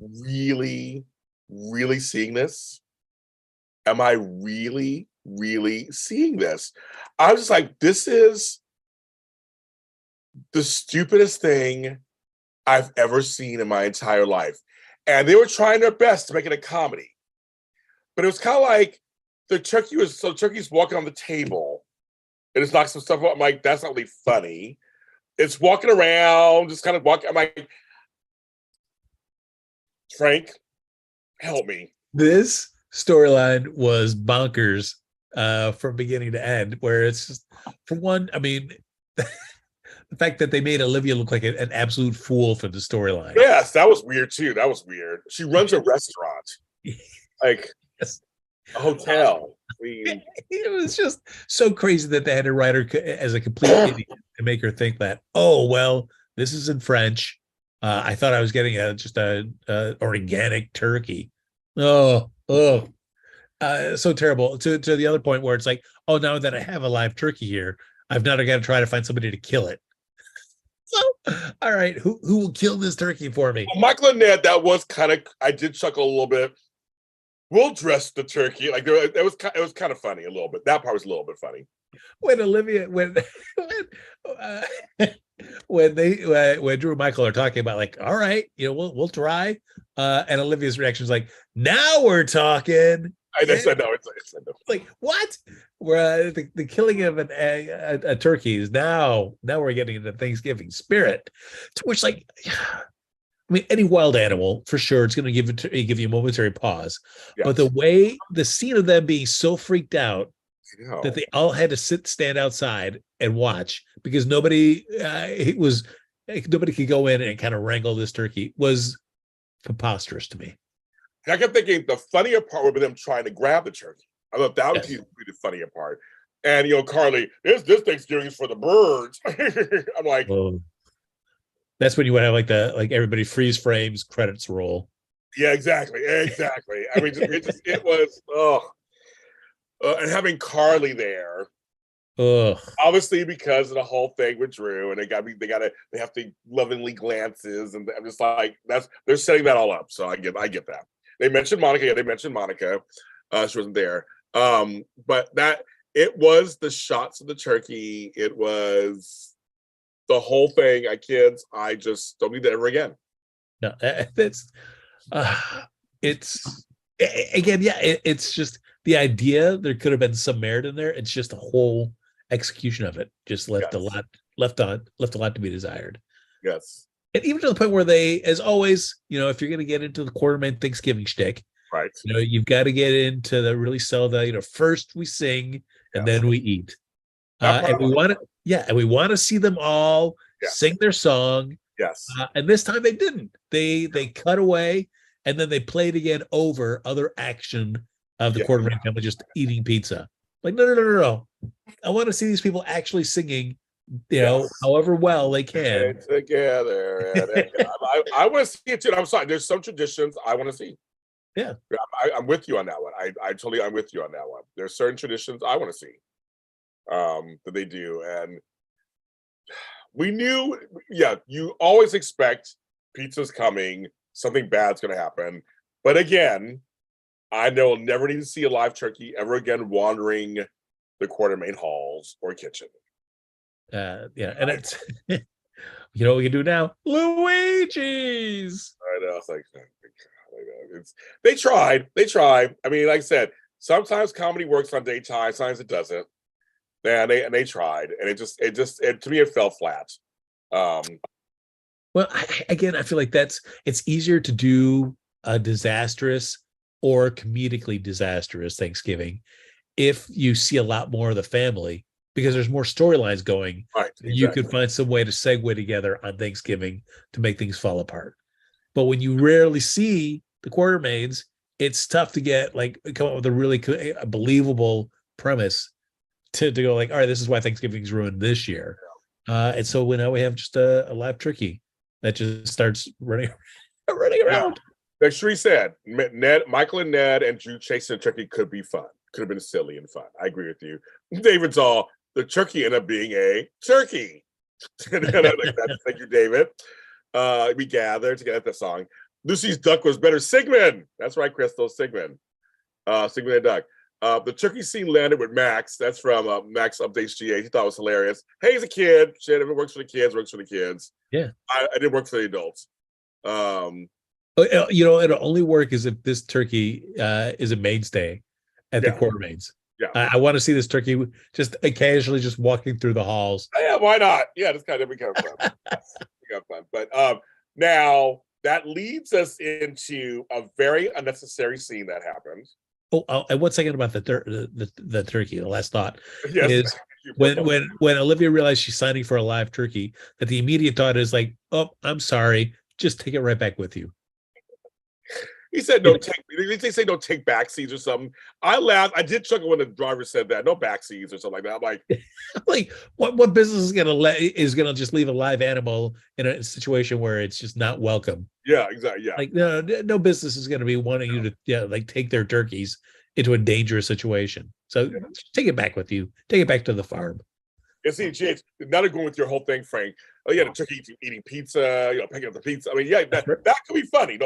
really, really seeing this? Am I really, really seeing this? I was just like, this is the stupidest thing I've ever seen in my entire life. And they were trying their best to make it a comedy. But it was kind of like the turkey's walking on the table and it's knocking some stuff up. I'm like, that's not really funny. It's walking around, just kind of walking. I'm like, Frank, help me. This storyline was bonkers from beginning to end, where it's just, for one, I mean, the fact that they made Olivia look like an absolute fool for the storyline. Yes, that was weird too. That was weird. She runs a restaurant, like yes. a hotel. mean, It was just so crazy that they had to write her as a complete idiot to make her think that, oh, well, this is in French. I thought I was getting just a organic turkey. Oh, so terrible. To the other point where it's like, oh, now that I have a live turkey here, I've now got to try to find somebody to kill it. So, all right, who will kill this turkey for me? well, Michael and Ned, that was kind of, I did chuckle a little bit. We'll dress the turkey. Like it was kind of funny a little bit. That part was a little bit funny. When Olivia, uh, when Drew and Michael are talking about like, all right, we'll try, and Olivia's reaction is like, now we're talking. I said no. It's no. Like what? Where the killing of a turkey is now we're getting into Thanksgiving spirit, to which like. I mean, any wild animal for sure, it's going to give you a momentary pause. Yes. But the scene of them being so freaked out that they all had to stand outside and watch because nobody could go in and kind of wrangle this turkey was preposterous to me. And I kept thinking the funnier part would be them trying to grab the turkey. I thought that would be the funnier part. And Carly, this Thanksgiving is for the birds. I'm like. Whoa. That's when you would have like everybody freeze frames, credits roll. Yeah, exactly. I mean, it was and having Carly there. Obviously, because of the whole thing with Drew, and they have to lovingly glances, and I'm just like they're setting that all up. So I get that. They mentioned Monica. Yeah, they mentioned Monica. She wasn't there. But it was the shots of the turkey. It was. The whole thing, kids, I just don't need that ever again. No, it's again, yeah, it's just the idea. There could have been some merit in there. It's just the whole execution of it just left a lot to be desired. Yes, and even to the point where they, as always, if you're going to get into the Quartermaine Thanksgiving shtick, right? You've got to get into the really sell the. First we sing and then we eat. And we want to see them all sing their song. Yes. And this time they didn't. They cut away and then they played again over other action of the Quartermaine family just eating pizza. Like, no. I want to see these people actually singing, however well they can. Together. I want to see it too. I'm sorry. There's some traditions I want to see. Yeah. I'm with you on that one. I'm with you on that one. There's certain traditions I want to see. That they do, and we knew, you always expect pizza's coming, something bad's going to happen, but again, I know I'll never need to see a live turkey ever again wandering the Quartermaine halls or kitchen. And it's what we can do now, Luigi's. I know, it's like they tried. I mean, like I said, sometimes comedy works on daytime, sometimes it doesn't. Yeah, and they tried, and it just to me it fell flat. Well, I feel like it's easier to do a disastrous or comedically disastrous Thanksgiving if you see a lot more of the family because there's more storylines going. Right, exactly. You could find some way to segue together on Thanksgiving to make things fall apart. But when you rarely see the Quartermaines, it's tough to come up with a really believable premise. To go like, all right, this is why Thanksgiving's ruined this year. And so now we have just a live turkey that just starts running around. Like Sheree said, Michael and Ned and Drew chasing a turkey could be fun. Could have been silly and fun. I agree with you. David's all, the turkey ended up being a turkey. Thank you, David. We gathered to get at the song. Lucy's duck was better. Sigmund. That's right, Crystal. Sigmund. Sigmund and duck. The turkey scene landed with Max. That's from Max Updates GA. He thought it was hilarious. Hey, he's a kid. Shit, if it works for the kids, works for the kids. Yeah. I didn't work for the adults. It'll only work as if this turkey is a mainstay at the Quartermaines. Yeah. I want to see this turkey just occasionally just walking through the halls. Yeah, why not? Yeah, this kind of become fun. Fun. But now that leads us into a very unnecessary scene that happened. Oh, and 1 second about the turkey. The last thought is when Olivia realized she's signing for a live turkey, that the immediate thought is like, oh, I'm sorry, just take it right back with you. He said no take. They say no take back seats or something. I laughed. I did chuckle when the driver said that. No back seats or something like that. I'm like, what business is gonna just leave a live animal in a situation where it's just not welcome? Yeah, exactly. Yeah, Like no business is gonna be wanting you to like take their turkeys into a dangerous situation. So take it back with you. Take it back to the farm. And see, James, now they're going with your whole thing, Frank. Oh, yeah, the turkey eating pizza, picking up the pizza. I mean, yeah, that could be funny.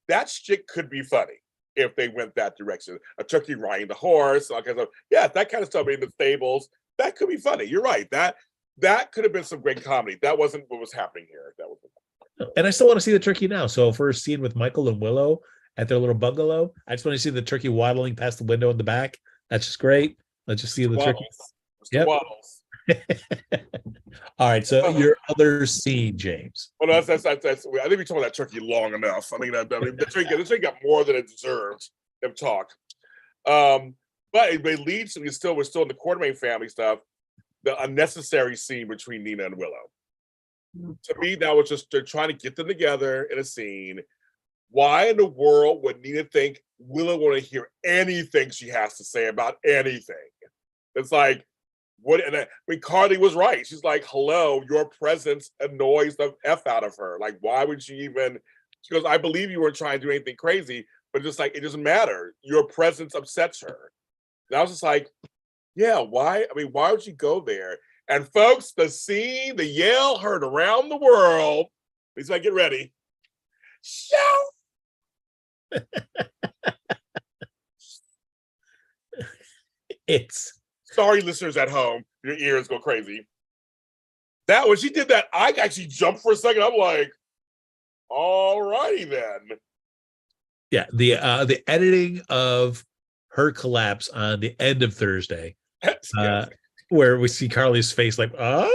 That shit could be funny if they went that direction. A turkey riding the horse, all kinds of that kind of stuff in the stables. That could be funny. You're right. That could have been some great comedy. That wasn't what was happening here. That was. And I still want to see the turkey now. So first scene with Michael and Willow at their little bungalow. I just want to see the turkey waddling past the window in the back. That's just great. Let's just see the turkey. Yep. Waddles. All right, so your other scene, James. Well, no, that's I think we talked about that turkey long enough. I mean, the turkey got more than it deserved. Them talk, but it leads to we're still in the Quartermaine family stuff. The unnecessary scene between Nina and Willow. To me, that was just they're trying to get them together in a scene. Why in the world would Nina think Willow want to hear anything she has to say about anything? It's like. What? And I mean, Carly was right. She's like, "Hello, your presence annoys the f out of her. Like, why would she even?" She goes, "I believe you weren't trying to do anything crazy, but just like it doesn't matter. Your presence upsets her." And I was just like, "Yeah, why? I mean, why would you go there?" And folks, the yell heard around the world. He's like, "Get ready, shout!" It's. Sorry, listeners at home, your ears go crazy. That when she did that, I actually jumped for a second. I'm like, all righty then. Yeah, the editing of her collapse on the end of Thursday, where we see Carly's face like, oh.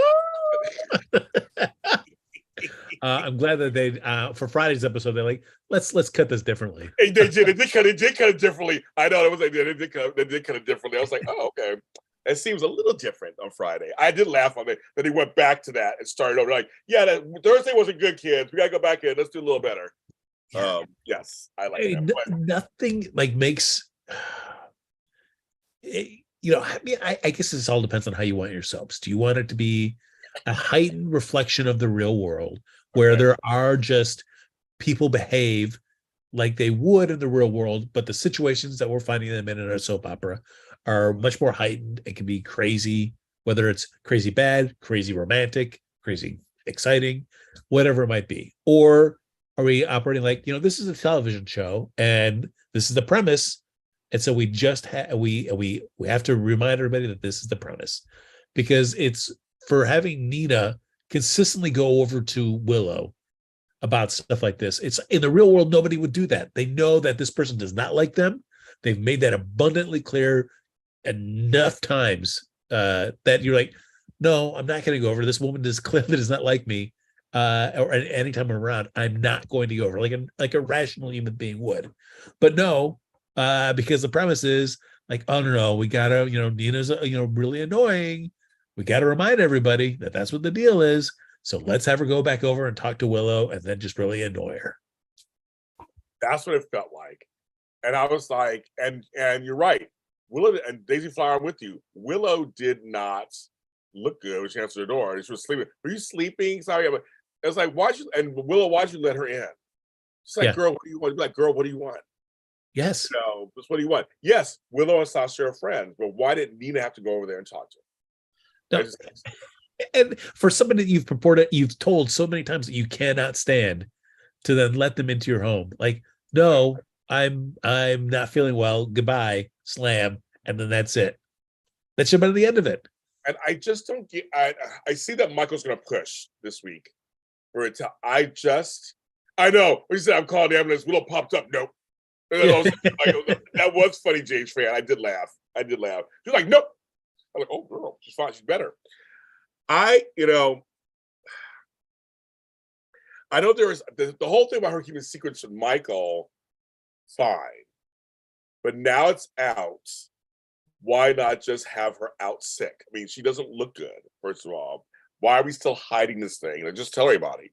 I'm glad that they for Friday's episode they're like, let's cut this differently. They did cut it differently. I know it was like they did cut it differently. I was like, oh, okay. It seems a little different on Friday. I did laugh on it that he went back to that and started over. Like, yeah, Thursday wasn't good, kids. We gotta go back in. Let's do a little better. Yeah. Yes, I like that. Nothing like makes I mean, I guess this all depends on how you want your soaps. Do you want it to be a heightened reflection of the real world where there are just people behave like they would in the real world, but the situations that we're finding them in a soap opera are much more heightened? It can be crazy, whether it's crazy bad, crazy romantic, crazy exciting, whatever it might be. Or are we operating like, this is a television show and this is the premise, and so we just we have to remind everybody that this is the premise, because it's for having Nina consistently go over to Willow about stuff like this. It's in the real world, nobody would do that. They know that this person does not like them. They've made that abundantly clear enough times that you're like, no, I'm not going to go over. This woman is clearly does not like me. Or anytime I'm around, I'm not going to go over like a rational human being would. But no, because the premise is like, oh no, we gotta, Nina's really annoying. We got to remind everybody that that's what the deal is. So let's have her go back over and talk to Willow and then just really annoy her. That's what it felt like. And I was like, and you're right. Willow and Daisy Flower, I'm with you. Willow did not look good when she answered the door. She was sleeping. Were you sleeping? Sorry. It was like, why'd you let her in? She's like, girl, what do you want? Like, girl, what do you want? Yes. What do you want? Yes, Willow and Sasha are friends, but why did Nina have to go over there and talk to her? No. And for somebody that you've told so many times that you cannot stand, to then let them into your home, like, no, I'm not feeling well. Goodbye, slam, and then that's it. That should have been the end of it. And I just don't get. I see that Michael's going to push this week for it to. I know. When you said I'm calling the ambulance, Willow popped up. Nope. That was funny, James fan. I did laugh. She's like, nope. I'm like, oh girl, she's fine. She's better. I know there was the whole thing about her keeping secrets from Michael, fine. But now it's out. Why not just have her out sick? I mean, she doesn't look good, first of all. Why are we still hiding this thing? Like, just tell everybody.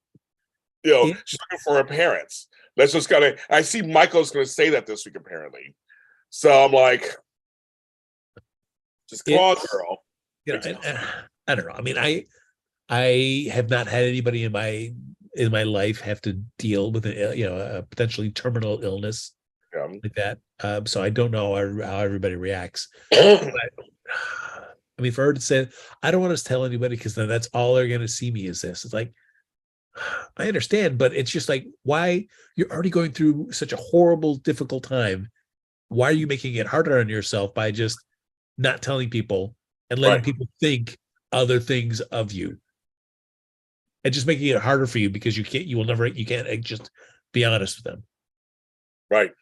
She's looking for her parents. Let's just gotta. I see Michael's going to say that this week apparently, so I'm like, just come on, girl. You know, I don't know. I mean, I have not had anybody in my life have to deal with a potentially terminal illness like that. So I don't know how everybody reacts. But, I mean, for her to say, I don't want to tell anybody because then that's all they're going to see me is this. It's like, I understand, but it's just like, why you're already going through such a horrible, difficult time. Why are you making it harder on yourself by just not telling people and letting people think other things of you? And just making it harder for you because you can't just be honest with them. Right.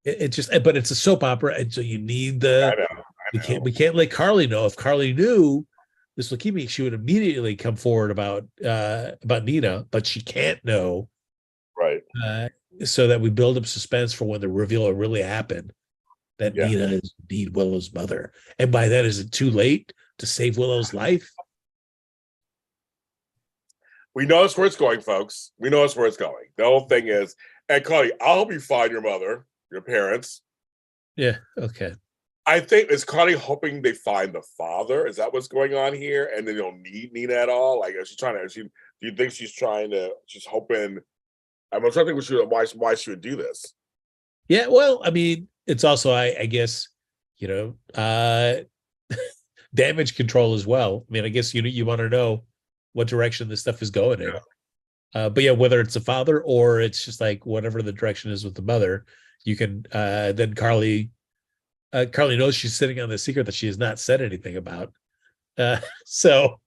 It just, but it's a soap opera. And so you need I know. we can't let Carly know. If Carly knew this leukemia, she would immediately come forward about Nina, but she can't know. Right. So that we build up suspense for when the reveal will really happen. That Nina is indeed Willow's mother. And by then, is it too late to save Willow's life? We know that's where it's going, folks. We know that's where it's going. The whole thing is, and Carly, I'll help you find your mother, your parents. Yeah. Okay. I think, is Carly hoping they find the father? Is that what's going on here? And they don't need Nina at all? Like, is she trying to, do you think she's hoping, I'm trying to think why she would do this. Yeah. Well, I mean, it's also, I guess, damage control as well. I mean, I guess you want to know what direction this stuff is going in. But yeah, whether it's the father or it's just like whatever the direction is with the mother, you can then Carly knows she's sitting on the secret that she has not said anything about. So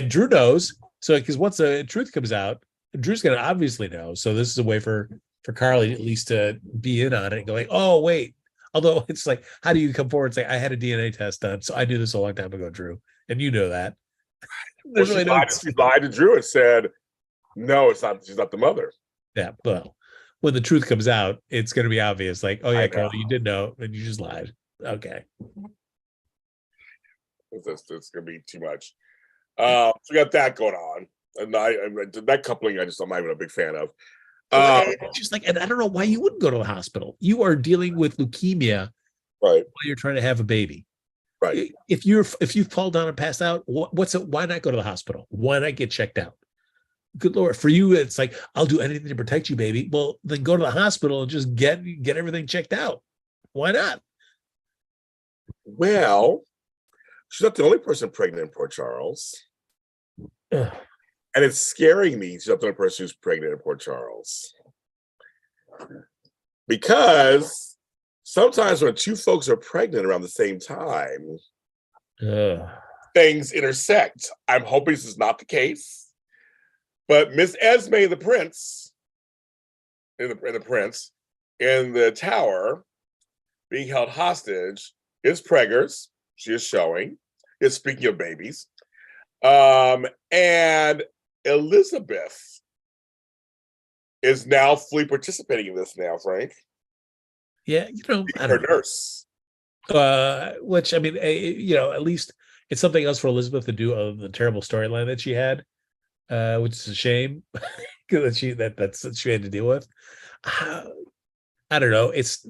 Drew knows. So because once the truth comes out, Drew's gonna obviously know. So this is a way for Carly at least to be in on it and going, oh wait. Although it's like, how do you come forward and say, I had a DNA test done, so I knew this a long time ago, Drew, and you know that. She lied to Drew and said, no, it's not. She's not the mother. Yeah, well, when the truth comes out, it's going to be obvious. Like, oh yeah, Carly, you did know, and you just lied. Okay, it's going to be too much. So we got that going on, and that coupling, I'm not even a big fan of. Just like, and I don't know why you wouldn't go to the hospital. You are dealing with leukemia, right? While you're trying to have a baby, right? If you fall down and pass out, why not go to the hospital? Why not get checked out? Good Lord, for you, it's like, I'll do anything to protect you, baby. Well, then go to the hospital and just get everything checked out. Why not? Well, she's not the only person pregnant in Port Charles. Ugh. And it's scaring me. She's not the only person who's pregnant in Port Charles. Because sometimes when two folks are pregnant around the same time, things intersect. I'm hoping this is not the case. But Miss Esme, the prince, in the tower, being held hostage, is preggers. She is showing. Is speaking of babies. And Elizabeth is now fully participating in this now, Frank. Yeah, I don't know. Nurse. Which, I mean, at least it's something else for Elizabeth to do other than the terrible storyline that she had. Which is a shame because she had to deal with. I don't know. It's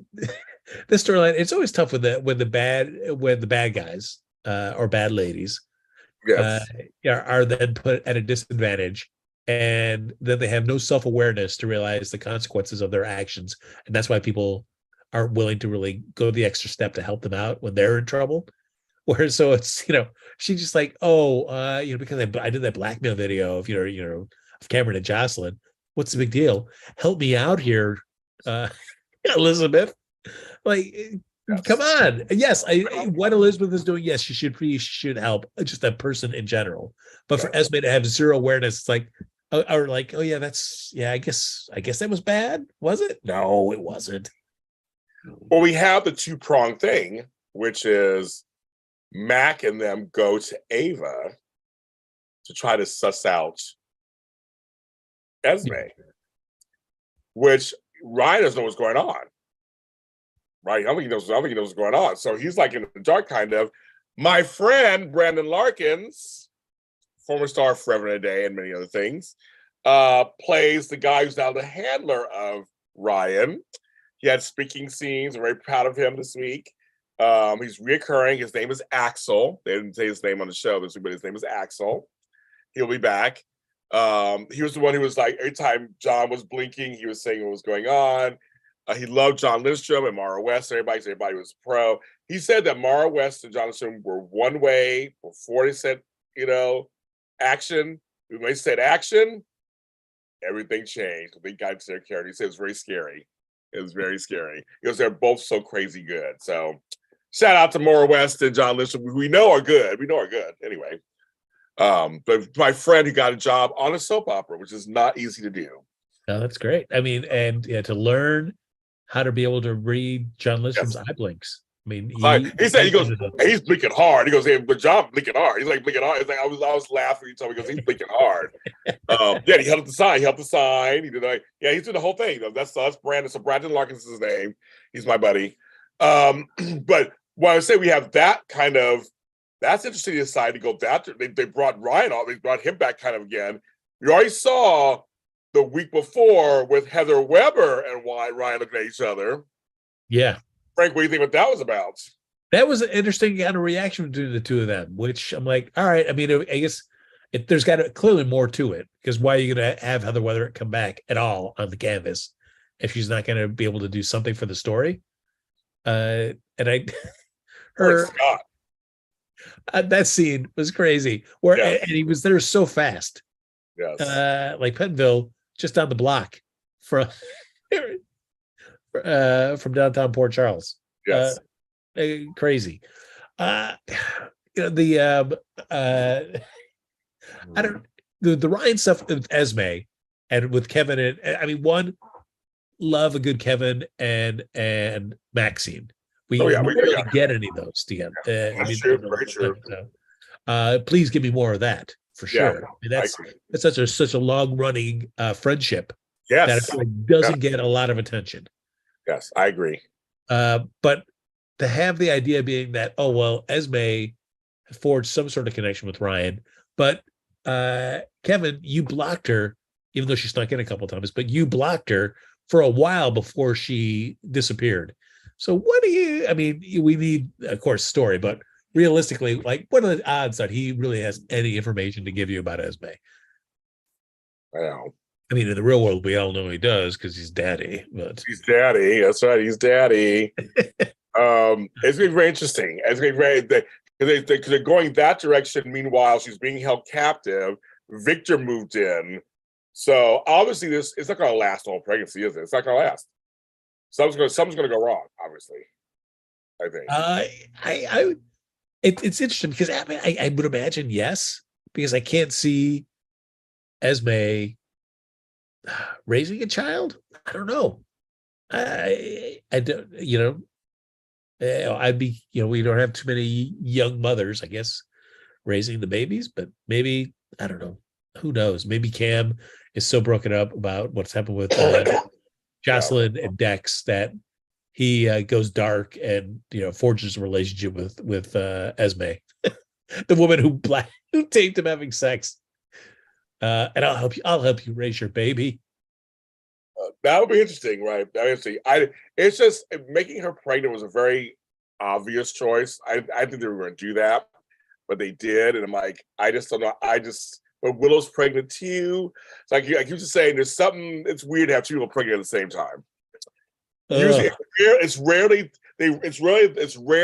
this storyline. It's always tough when the bad guys or bad ladies are then put at a disadvantage, and then they have no self-awareness to realize the consequences of their actions, and that's why people aren't willing to really go the extra step to help them out when they're in trouble. Whereas, so it's, she's just like, because I did that blackmail video of, of Cameron and Jocelyn. What's the big deal? Help me out here, Elizabeth. Like, come on. Yes, what Elizabeth is doing, yes, she should help just that person in general. But for Esme to have zero awareness, it's like, or like, oh yeah, I guess that was bad. Was it? No, it wasn't. Well, we have the two-pronged thing, which is Mac and them go to Ava to try to suss out Esme, which Ryan doesn't know what's going on. Right? I don't think he knows what's going on. So he's like in the dark, kind of. My friend, Brandon Larkins, former star of Forever and a Day and many other things, plays the guy who's now the handler of Ryan. He had speaking scenes. I'm very proud of him this week. He's reoccurring. His name is Axel. They didn't say his name on the show this week, but his name is Axel. He'll be back. He was the one who was like, every time John was blinking, he was saying what was going on. He loved John Lindstrom and Mara West. Everybody was pro. He said that Mara West and John Lindstrom were one way before they said, action. When they said action, everything changed. They got into their character. He said it was very scary. It was very scary because they're both so crazy good. So shout out to Mara West and John Lindstrom, who we know are good. Anyway. But my friend who got a job on a soap opera, which is not easy to do. No, that's great. I mean, and to learn how to be able to read John Lindstrom's eye blinks. I mean, he said, he goes, he's blinking hard. He goes, hey, but John blinking hard. He's like blinking hard. It's like I was laughing. He told me, he goes, he's blinking hard. He held up the sign. He did he's doing the whole thing. That's Brandon. So Brandon Larkins is his name. He's my buddy. But when I say we have that kind of, that's interesting to decide to go that. They brought Ryan on. They brought him back kind of again. We already saw the week before with Heather Weber and Ryan looking at each other. Yeah. Frank, what do you think what that was about? That was an interesting kind of reaction between the two of them, which I'm like, all right. I mean, I guess there's got clearly more to it, because why are you going to have Heather Weber come back at all on the canvas if she's not going to be able to do something for the story? And that scene was crazy. And he was there so fast. Yes. Like Penville, just down the block from downtown Port Charles. Yes. Crazy. I don't the Ryan stuff with Esme and with Kevin, and I mean, one, love a good Kevin and Maxine. We rarely get any of those together. Very true. Please give me more of that for sure. I mean, that's such a long running friendship. Yes, that I feel like doesn't get a lot of attention. Yes, I agree. But to have the idea being that, oh well, Esme forged some sort of connection with Ryan, but Kevin, you blocked her, even though she snuck in a couple of times, but you blocked her for a while before she disappeared. So we need, of course, story, but realistically, like, what are the odds that he really has any information to give you about Esme? I know. I mean, in the real world, we all know he does because he's daddy. But he's daddy. That's right. He's daddy. It's going to be very interesting. It's going to be very, because they're going that direction. Meanwhile, she's being held captive. Victor moved in. So obviously it's not going to last the whole pregnancy, is it? It's not going to last. Something's going to go wrong, obviously, I think. It's interesting because I would imagine yes, because I can't see Esme raising a child. I don't know. I don't, I'd be, we don't have too many young mothers, I guess, raising the babies, but maybe, I don't know. Who knows? Maybe Cam is so broken up about what's happened with Jocelyn and Dex that he goes dark and forges a relationship with Esme, the woman who taped him having sex. And I'll help you raise your baby. That would be interesting, right? It's just making her pregnant was a very obvious choice. I think they were going to do that, but they did, and I'm like, I just don't know. But Willow's pregnant too. It's like I keep just saying, there's something. It's weird to have two people pregnant at the same time. Usually, it's rare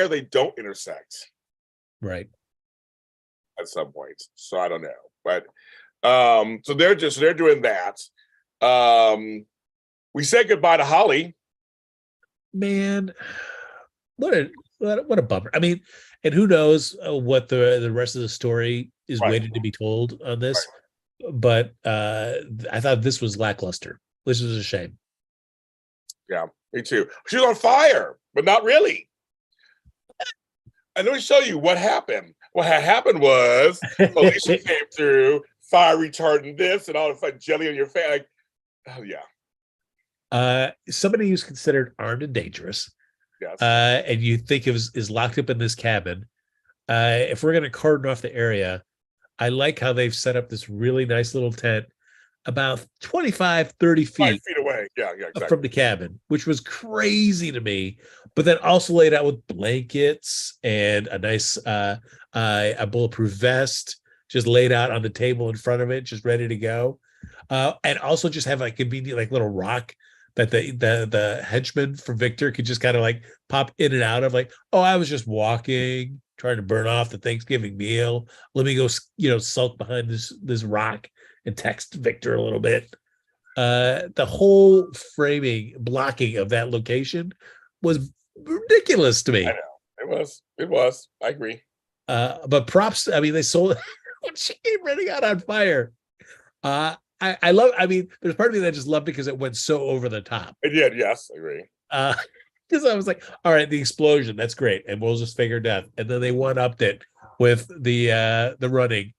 they don't intersect. Right. At some point, so I don't know, but so they're doing that. We said goodbye to Holly. Man, what a bummer. I mean, and who knows what the rest of the story is waiting to be told on this. Right. But I thought this was lackluster. This was a shame. Yeah, me too. She was on fire, but not really. And let me show you what happened. What had happened was Alicia came through, fire retardant this, and all the fun jelly on your face. Like, oh yeah. Somebody who's considered armed and dangerous. Yes. And you think is locked up in this cabin. If we're going to cordon off the area, I like how they've set up this really nice little tent about 25, 30 5 feet feet away. Yeah, exactly. from the cabin, which was crazy to me. But then also laid out with blankets and a nice a bulletproof vest, just laid out on the table in front of it, just ready to go. And also just have like convenient like little rock that the henchman from Victor could just kind of like pop in and out of, like, oh, I was just walking, trying to burn off the Thanksgiving meal. Let me go, sulk behind this rock and text Victor a little bit. The whole framing blocking of that location was ridiculous to I me. know. It was. I agree. But props, I mean, they sold when she came running out on fire. I love, I mean, there's part of me that just loved it because it went so over the top. It did, yes, I agree. Because I was like, all right, the explosion, that's great, and we'll just figure death. And then they one-upped it with the running.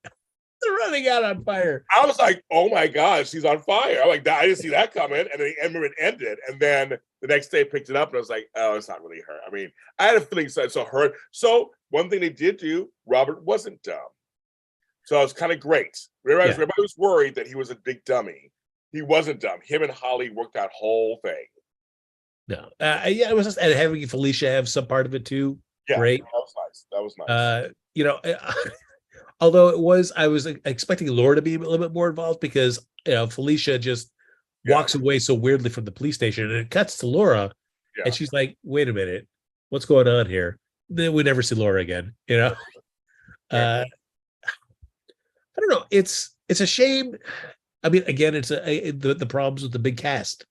They're running out on fire. I was like, oh my God, she's on fire. I'm like, I didn't see that coming. And then it ended. And then the next day picked it up and I was like, oh, it's not really her. I mean, I had a feeling so one thing they did do, Robert wasn't dumb. So it was kind of great. Everybody was worried that he was a big dummy. He wasn't dumb. Him and Holly worked that whole thing. No. Yeah, it was just, and having Felicia have some part of it too. Yeah, great. That was nice. That was nice. Although I was expecting Laura to be a little bit more involved because Felicia just walks away so weirdly from the police station, and it cuts to Laura, and she's like, "Wait a minute, what's going on here?" Then we never see Laura again. I don't know. It's a shame. I mean, again, it's the problems with the big cast.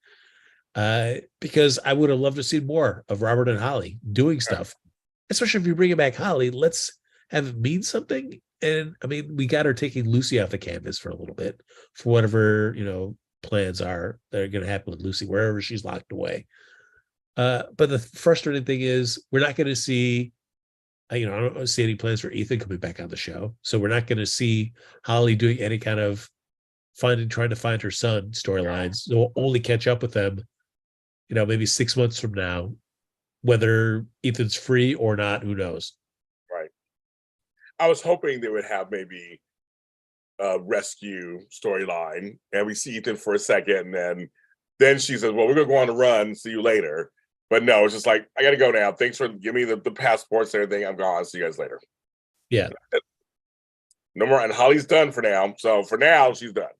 Because I would have loved to see more of Robert and Holly doing stuff, especially if you bring back Holly. Let's have it mean something. And I mean, we got her taking Lucy off the canvas for a little bit for whatever, plans are that are going to happen with Lucy, wherever she's locked away. But the frustrating thing is we're not going to see, I don't see any plans for Ethan coming back on the show. So we're not going to see Holly doing any kind of trying to find her son storylines. So we'll only catch up with them, maybe 6 months from now, whether Ethan's free or not, who knows? Right. I was hoping they would have maybe a rescue storyline, and we see Ethan for a second, and then she says, well, we're going to go on a run. See you later. But no, it's just like, I got to go now. Thanks for giving me the passports and everything. I'm gone. See you guys later. Yeah. No more. And Holly's done for now. So for now, she's done.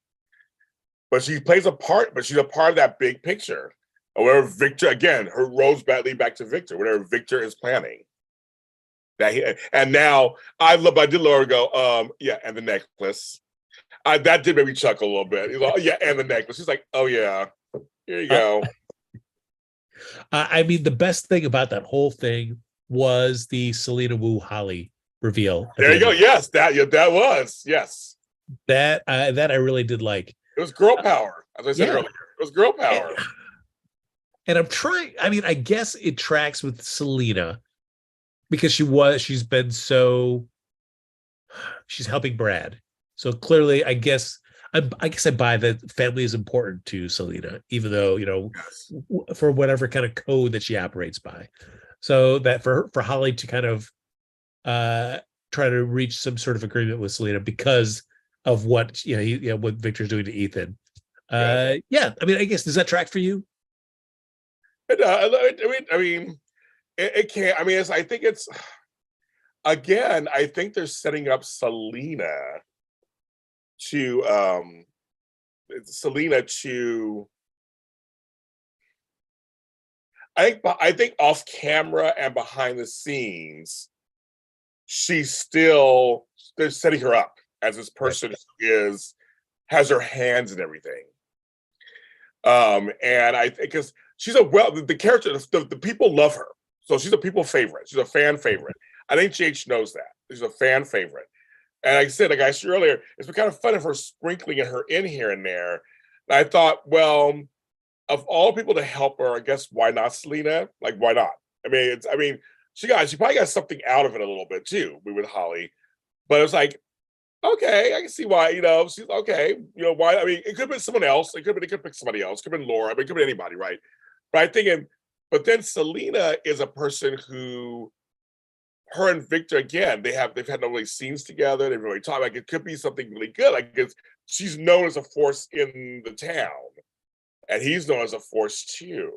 But she plays a part, but she's a part of that big picture. Or whatever Victor, again, her road's badly back to Victor, whatever Victor is planning. And now I did Laura go, and the necklace. That did make me chuckle a little bit. He's like, oh, yeah, and the necklace. She's like, oh, yeah, here you go. I mean, the best thing about that whole thing was the Selena Wu Holly reveal. There you go. Yes, that was. Yes. That I really did like. It was girl power, as I said earlier. It was girl power. And I'm trying, I mean, I guess it tracks with Selena because she's helping Brad. So clearly, I guess I buy that family is important to Selena, even though, for whatever kind of code that she operates by. So that for Holly to kind of try to reach some sort of agreement with Selena because of what, what Victor's doing to Ethan. I mean, I guess, does that track for you? I mean, it can't. I mean, I think it's again. I think they're setting up Selena to. I think off camera and behind the scenes, they're setting her up as this person who has her hands and everything. And I think because she's the character, the people love her. So she's a people favorite. She's a fan favorite. I think JH knows that. She's a fan favorite. And like I said earlier, it's been kind of fun of her sprinkling her in here and there. And I thought, well, of all people to help her, I guess why not Selena? Like, why not? I mean, she probably got something out of it a little bit too, with Holly. But it was like, okay, I can see why, she's okay. Why? I mean, it could have been someone else. It could have been somebody else. It could have been Laura. I mean, it could have been anybody, right? But I'm thinking, but then Selena is a person who her and Victor again, they've had no really scenes together. They've really talked. Like it could be something really good. Like she's known as a force in the town, and he's known as a force too.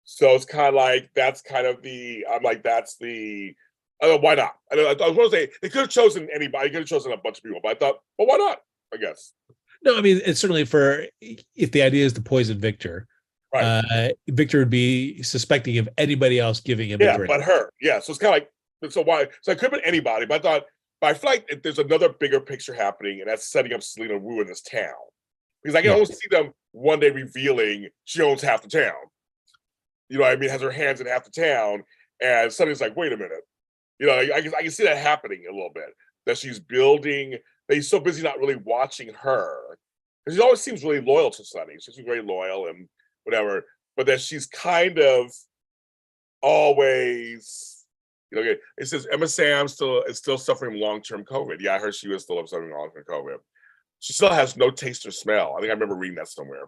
So it's kind of like that's kind of the. I'm like that's the. Why not? I was going to say they could have chosen anybody. They could have chosen a bunch of people, but I thought, well, why not? I guess. No, I mean it's certainly if the idea is to poison Victor, Right. Victor would be suspecting of anybody else giving him a Yeah, drink. but her. Yeah, so it's kind of like so why? So it could have been anybody, but I feel like there's another bigger picture happening, and that's setting up Selena Wu in this town because I can almost see them one day revealing she owns half the town. You know what I mean? Has her hands in half the town, and suddenly it's like, wait a minute. You know, I can see that happening a little bit. That she's building. That he's so busy not really watching her. Because she always seems really loyal to Sunny. She's very loyal and whatever. But that she's kind of always, you know, it says Emma Sam is still suffering from long-term COVID. Yeah, I heard she was still suffering from long-term COVID. She still has no taste or smell. I think I remember reading that somewhere.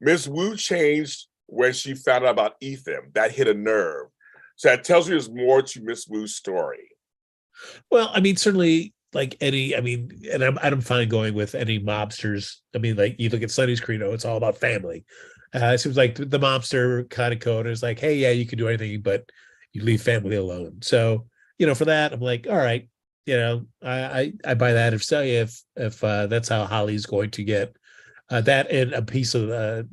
Miss Wu changed when she found out about Ethan. That hit a nerve. So that tells you there's more to Miss Wu's story. Well, I mean, certainly, like any, I mean, and I'm fine going with any mobsters. I mean, like you look at Sonny's credo, it's all about family. It seems like the mobster kind of code is like, hey, yeah, you can do anything, but you leave family alone. So, you know, for that, I'm like, all right, you know, I buy that. If that's how Holly's going to get that and a piece of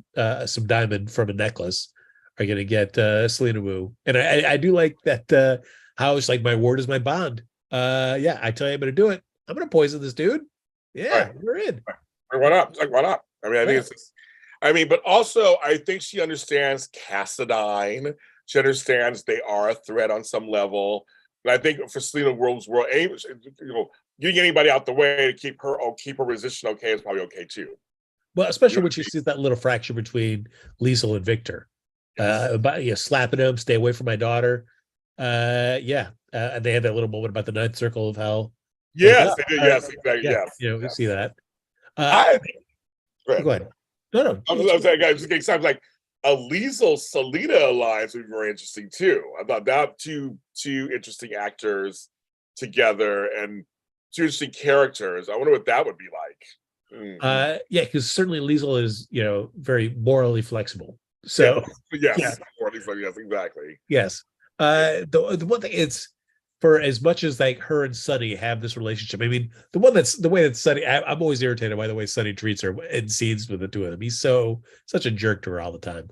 some diamond from a necklace are going to get Selena Wu. And I do like that how it's like my word is my bond. Yeah, I tell you I'm going to do it. I'm going to poison this dude. Yeah, Right. we're in. Why not? It's like, why not? I mean, I think it's. I mean, but also I think she understands Cassadine. She understands they are a threat on some level. And I think for Selena World's world, you know, getting anybody out the way to keep her position okay is probably okay too. Well, especially when she sees that little fracture between Liesel and Victor. About slapping him, stay away from my daughter. And they had that little moment about the ninth circle of hell. Yes, Like, they did. Yes, exactly. yeah, Yes, you know, we see that. I Go ahead. No. I'm saying, guys, it sounds like a Liesel Selena alliance would be very interesting too. I thought that two interesting actors together and two interesting characters. I wonder what that would be like. Yeah, because certainly Liesel is, you know, very morally flexible. So yes, yeah. yes, exactly. Yes. The one thing it's for as much as like her and Sunny have this relationship. I mean, the way that Sunny, I'm always irritated by the way Sunny treats her in scenes with the two of them. He's such a jerk to her all the time.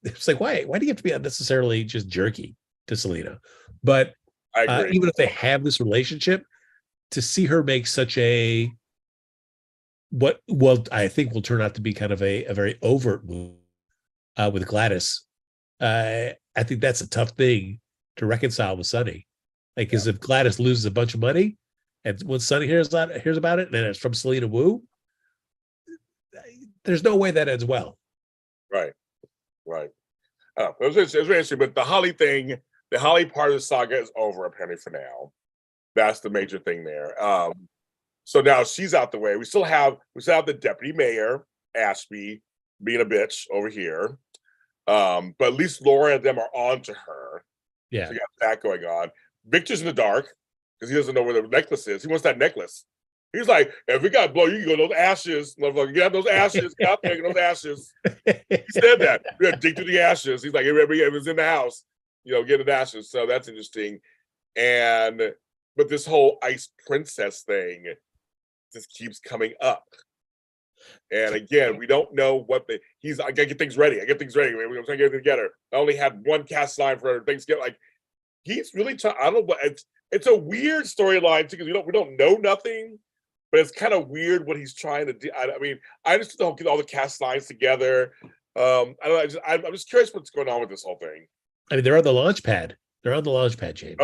It's like why do you have to be unnecessarily just jerky to Selena? But I agree. Even if they have this relationship, to see her make such a I think will turn out to be kind of a very overt move with Gladys. I think that's a tough thing to reconcile with Sunny. Like, because if Gladys loses a bunch of money, and when Sunny hears about it, and it's from Selena Wu, there's no way that ends well. Right. It was very interesting, but the Holly thing, the Holly part of the saga is over apparently for now. That's the major thing there. So now she's out the way. We still have the deputy mayor Ashby being a bitch over here. But at least Laura and them are on to her. Yeah. So you got that going on. Victor's in the dark because he doesn't know where the necklace is. He wants that necklace. He's like, if we got blow, you can go those ashes. Motherfucker, get out those ashes. Get out there, get those ashes. He said that. We got to dig through the ashes. He's like, it was in the house, you know, get the ashes. So that's interesting. But this whole ice princess thing just keeps coming up. And again, we don't know what I gotta get things ready. We're trying to get everything together. I only had one cast line for Thanksgiving. Like he's really I don't know what it's a weird storyline too, because we don't know nothing, but it's kind of weird what he's trying to do. I mean, I just don't get all the cast lines together. I don't know. I'm just curious what's going on with this whole thing. I mean, they're on the launch pad. James. On the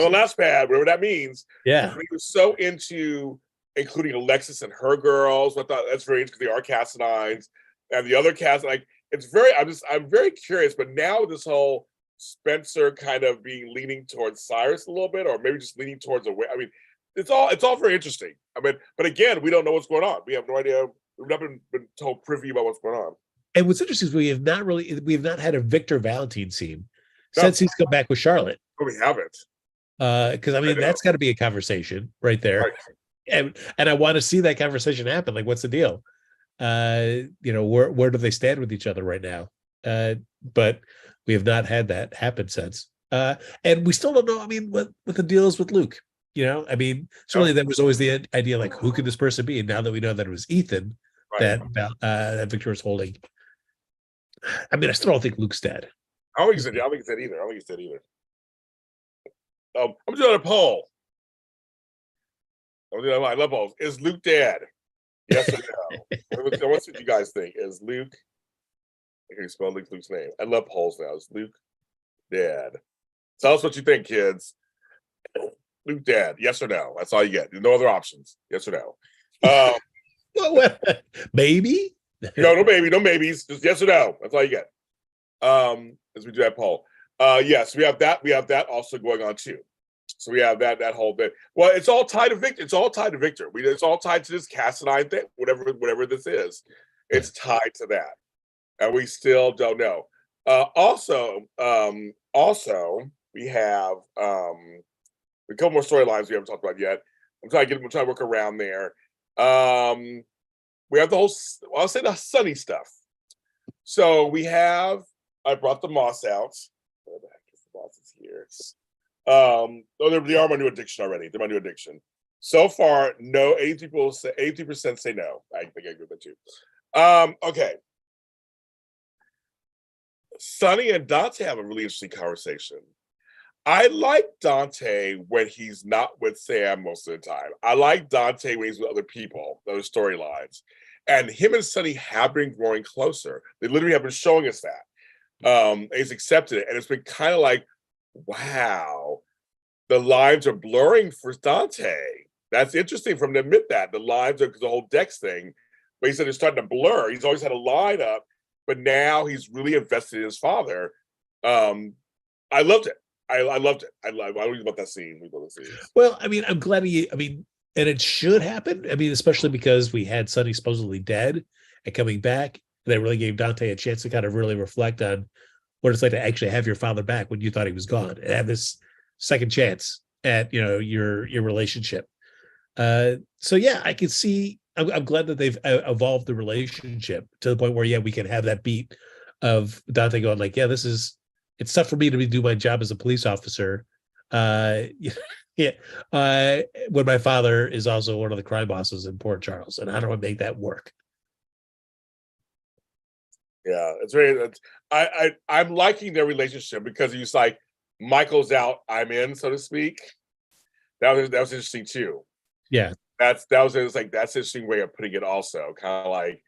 launch pad, whatever that means. Yeah. He was so into including Alexis and her girls. I thought that's very interesting because they are Cassadines. And the other cast, like I'm very curious, but now this whole Spencer kind of leaning towards Cyrus a little bit, or maybe just leaning towards away. I mean, it's all very interesting. I mean, but again, we don't know what's going on. We have no idea. We've not been told privy about what's going on. And what's interesting is we have not had a Victor Valentine scene since he's come back with Charlotte. We haven't. Because I mean, that's got to be a conversation right there. Right. And I want to see that conversation happen. Like, what's the deal? Where do they stand with each other right now? But we have not had that happen since. And we still don't know. I mean, what the deal is with Luke. I mean, certainly there was always the idea, like, who could this person be? And now that we know that it was Ethan, Right. that Victor was holding. I mean, I still don't think Luke's dead. I don't think he's dead either. I'm doing a poll. I love polls. Is Luke dead? Yes or no? What's what you guys think? Is Luke? I can spell Luke's name. I love polls now. Is Luke dead? Tell us what you think, kids. Luke dead? Yes or no? That's all you get. There's no other options. Yes or no? Maybe? No maybes. Just yes or no. That's all you get. As we do that poll. Yes, we have that. We have that also going on too. So we have that whole bit. Well, it's all tied to Victor. It's all tied to Victor. It's all tied to this Cassadine thing. Whatever this is, it's tied to that, and we still don't know. Also, we have a couple more storylines we haven't talked about yet. I'm trying to work around there. We have the whole. I'll say the Sunny stuff. So I brought the moss out. Where the heck is the moss? Is here. They are my new addiction already. They're my new addiction. So far, no. 80% say no. I think I agree with that too. Okay. Sunny and Dante have a really interesting conversation. I like Dante when he's not with Sam most of the time. I like Dante when he's with other people, those storylines. And him and Sunny have been growing closer. They literally have been showing us that. He's accepted it. And it's been kind of like, wow, the lines are blurring for Dante. That's interesting for him to admit that. The lines are, because the whole Dex thing, but he said it's starting to blur. He's always had a line up, but now he's really invested in his father. I loved it. I loved it. I don't know about that scene. Well, I mean, I'm glad and it should happen. I mean, especially because we had Sonny supposedly dead and coming back. That really gave Dante a chance to kind of really reflect on what it's like to actually have your father back when you thought he was gone, and have this second chance at your relationship. So yeah, I can see. I'm glad that they've evolved the relationship to the point where we can have that beat of Dante going like, yeah, it's tough for me to do my job as a police officer. When my father is also one of the crime bosses in Port Charles, and how do I make that work? Yeah, it's very. I'm liking their relationship because he's like, Michael's out, I'm in, so to speak. That was interesting too. Yeah, that's an interesting way of putting it. Also, kind of like,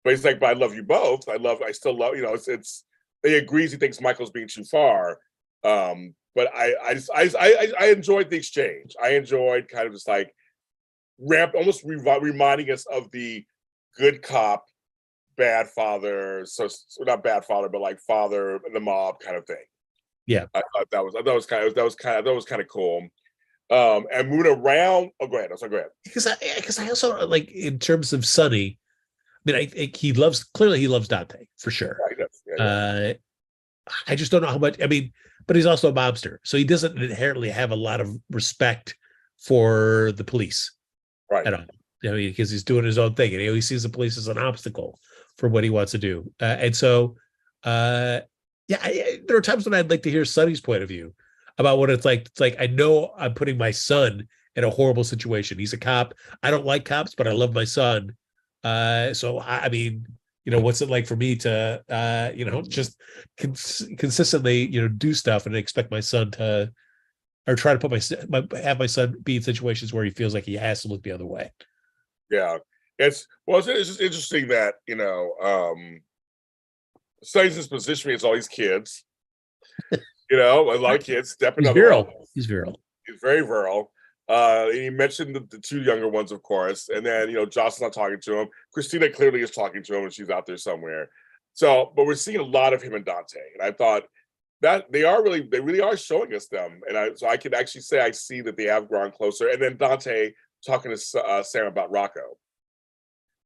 but it's like, but I love you both. I still love. It's. He agrees. He thinks Michael's being too far. But I enjoyed the exchange. I enjoyed kind of just like almost reminding us of the good cop, bad father. So not bad father, but like father in the mob kind of thing. Yeah, I thought that was kind of cool. And moving around. Oh, go ahead. Go ahead. Because I also like, in terms of Sonny. I mean, I think he loves Dante for sure. Yeah. I just don't know how much. I mean, but he's also a mobster, so he doesn't inherently have a lot of respect for the police, right? At all. Because he's doing his own thing, and he sees the police as an obstacle for what he wants to do. And so, there are times when I'd like to hear Sonny's point of view about what it's like. It's like, I know I'm putting my son in a horrible situation. He's a cop. I don't like cops, but I love my son. So I mean, what's it like for me to, just consistently, do stuff and expect my son to, or try to have my son be in situations where he feels like he has to look the other way. Yeah, it's just interesting that Sonny's this position. It's all these kids, a lot of kids stepping up. He's virile. He's very virile. He mentioned the two younger ones, of course, and then Jocelyn's not talking to him. Christina clearly is talking to him, and she's out there somewhere. So, but we're seeing a lot of him and Dante, and I thought that they really are showing us them, and so I could actually say I see that they have grown closer. And then Dante talking to Sam about Rocco.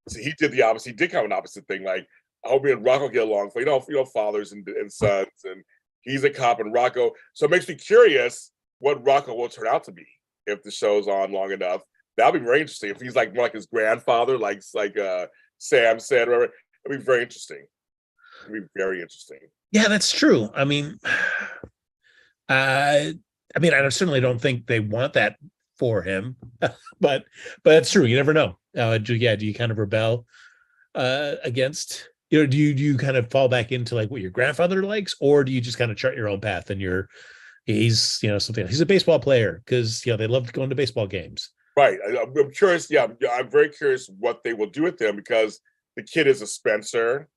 So he did the opposite. He did kind of an opposite thing. Like, I hope me and Rocco get along. For fathers and sons, and He's a cop in Rocco. So it makes me curious what Rocco will turn out to be if the show's on long enough. That'll be very interesting. If he's like more like his grandfather, like Sam said, or whatever, it'll be very interesting. It'll be very interesting. Yeah, that's true. I mean, I I certainly don't think they want that for him, but that's true. You never know. Do you kind of rebel against, do you kind of fall back into like what your grandfather likes, or do you just kind of chart your own path and he's something, he's a baseball player because they love going to baseball games. Right. I'm curious. Yeah, I'm very curious what they will do with him because the kid is a Spencer,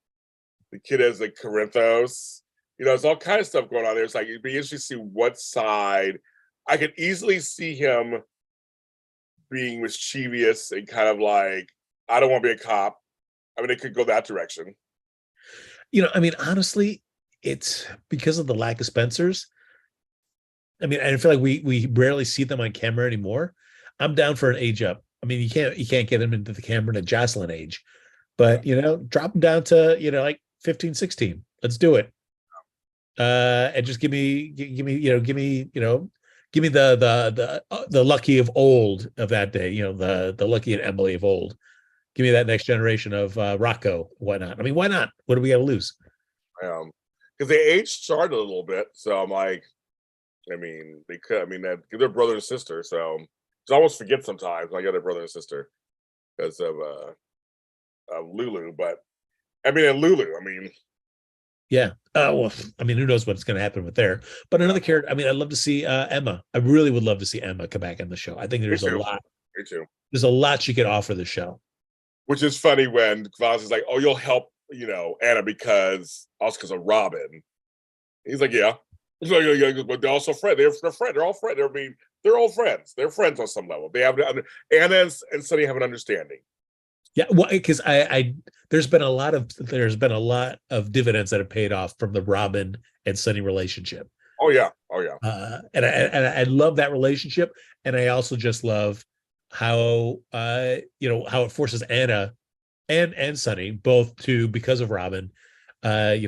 the kid is a Corinthos. There's all kind of stuff going on there. It's like it'd be interesting to see what side. I could easily see him being mischievous and kind of like, I don't want to be a cop. I mean, it could go that direction. Honestly, it's because of the lack of Spencers. I feel like we rarely see them on camera anymore. I'm down for an age up. You can't get them into the camera in a Jocelyn age, but drop them down to like 15, 16. Let's do it. And just give me the Lucky of old of that day, the Lucky and Emily of old. Give me that next generation of Rocco, whatnot. Why not? What do we got to lose? Because they aged started a little bit, so I'm like, they could. They're brother and sister, so I almost forget sometimes I got a brother and sister because of Lulu. But and Lulu, yeah. Well, who knows what's going to happen with there? But another character. I'd love to see Emma. I really would love to see Emma come back on the show. I think there's a lot. Me too. There's a lot she could offer the show. Which is funny when Voss is like, "Oh, you'll help, Anna because of Robin." He's like, "Yeah." But they're also friends. They're friends. They're all friends. They're all friends. They're friends on some level. They have Anna and Sunny have an understanding. Yeah, well, because there's been a lot of dividends that have paid off from the Robin and Sunny relationship. Oh yeah. And I love that relationship, and I also just love how how it forces Anna and Sunny both to, because of Robin, kind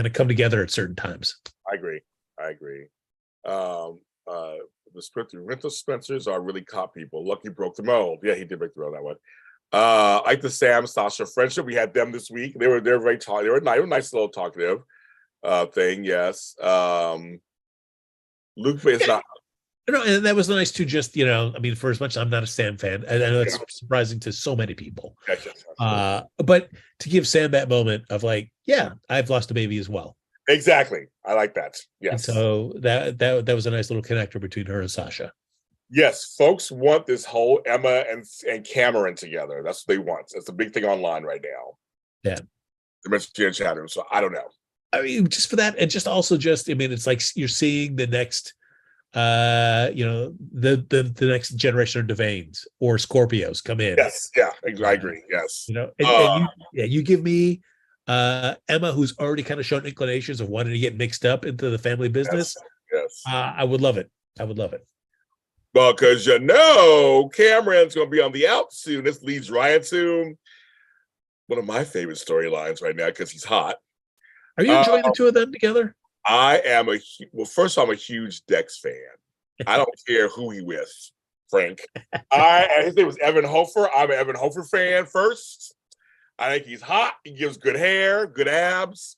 of come together at certain times. I agree. The rental Spencers are really cop people. Lucky broke the mold. Yeah, he did break the mold, that one. I like the Sam Sasha friendship. We had them this week. They're very talkative. They were nice little talkative thing. Yes. Luke is not. No, and that was nice to just, for as much as I'm not a Sam fan, and I know it's surprising to so many people. Yes. But to give Sam that moment of like, yeah, I've lost a baby as well. Exactly. I like that. Yes. And so that was a nice little connector between her and Sasha. Yes, folks want this whole Emma and Cameron together. That's what they want. That's a big thing online right now. Yeah. The message in chat room. So I don't know. Just for that, and just also it's like you're seeing the next the next generation of Devanes or Scorpios come in. Yes, yeah, I agree. Yes. You give me Emma, who's already kind of shown inclinations of wanting to get mixed up into the family business. Yes. I would love it. Well, because Cameron's going to be on the out soon. This leads right to one of my favorite storylines right now because he's hot. Are you enjoying the two of them together? I am first I'm a huge Dex fan. I don't care who he with, Frank. His name was Evan Hofer. I'm an Evan Hofer fan first. I think he's hot. He gives good hair, good abs.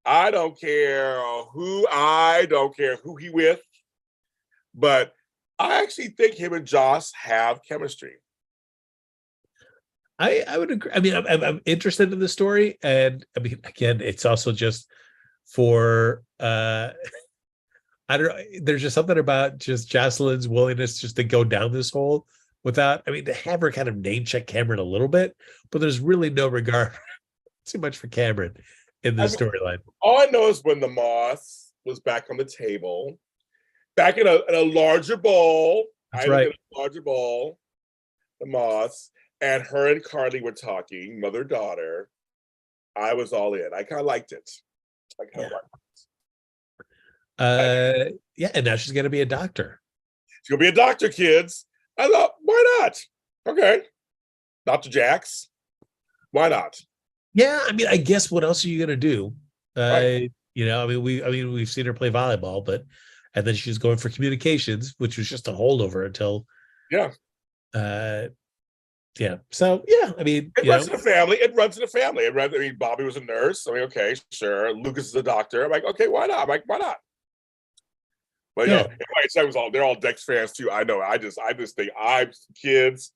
I don't care who he with. But I actually think him and Joss have chemistry. I would agree. I'm interested in the story, and again, it's also just for I don't know. There's just something about just Jocelyn's willingness just to go down this hole without. To have her kind of name check Cameron a little bit, but there's really no regard too much for Cameron in this storyline. All I know is when the moss was back on the table, back in a larger bowl. That's right. A larger bowl, the moss, and her and Carly were talking, mother-daughter. I was all in. I kind of liked it. Yeah, and now she's going to be a doctor. She's going to be a doctor, kids. I thought, why not? Okay. Dr. Jax. Why not? Yeah, I guess what else are you going to do? Right. You know, I mean, we've seen her play volleyball, but and then she was going for communications, which was just a holdover until Yeah. uh yeah. So yeah, I mean, It runs in the family. It runs in the family. I mean, Bobby was a nurse. I mean, okay, sure. Lucas is a doctor. I'm like, okay, why not? I'm like, why not? But yeah. they're all Dex fans too. I know. I just think kids.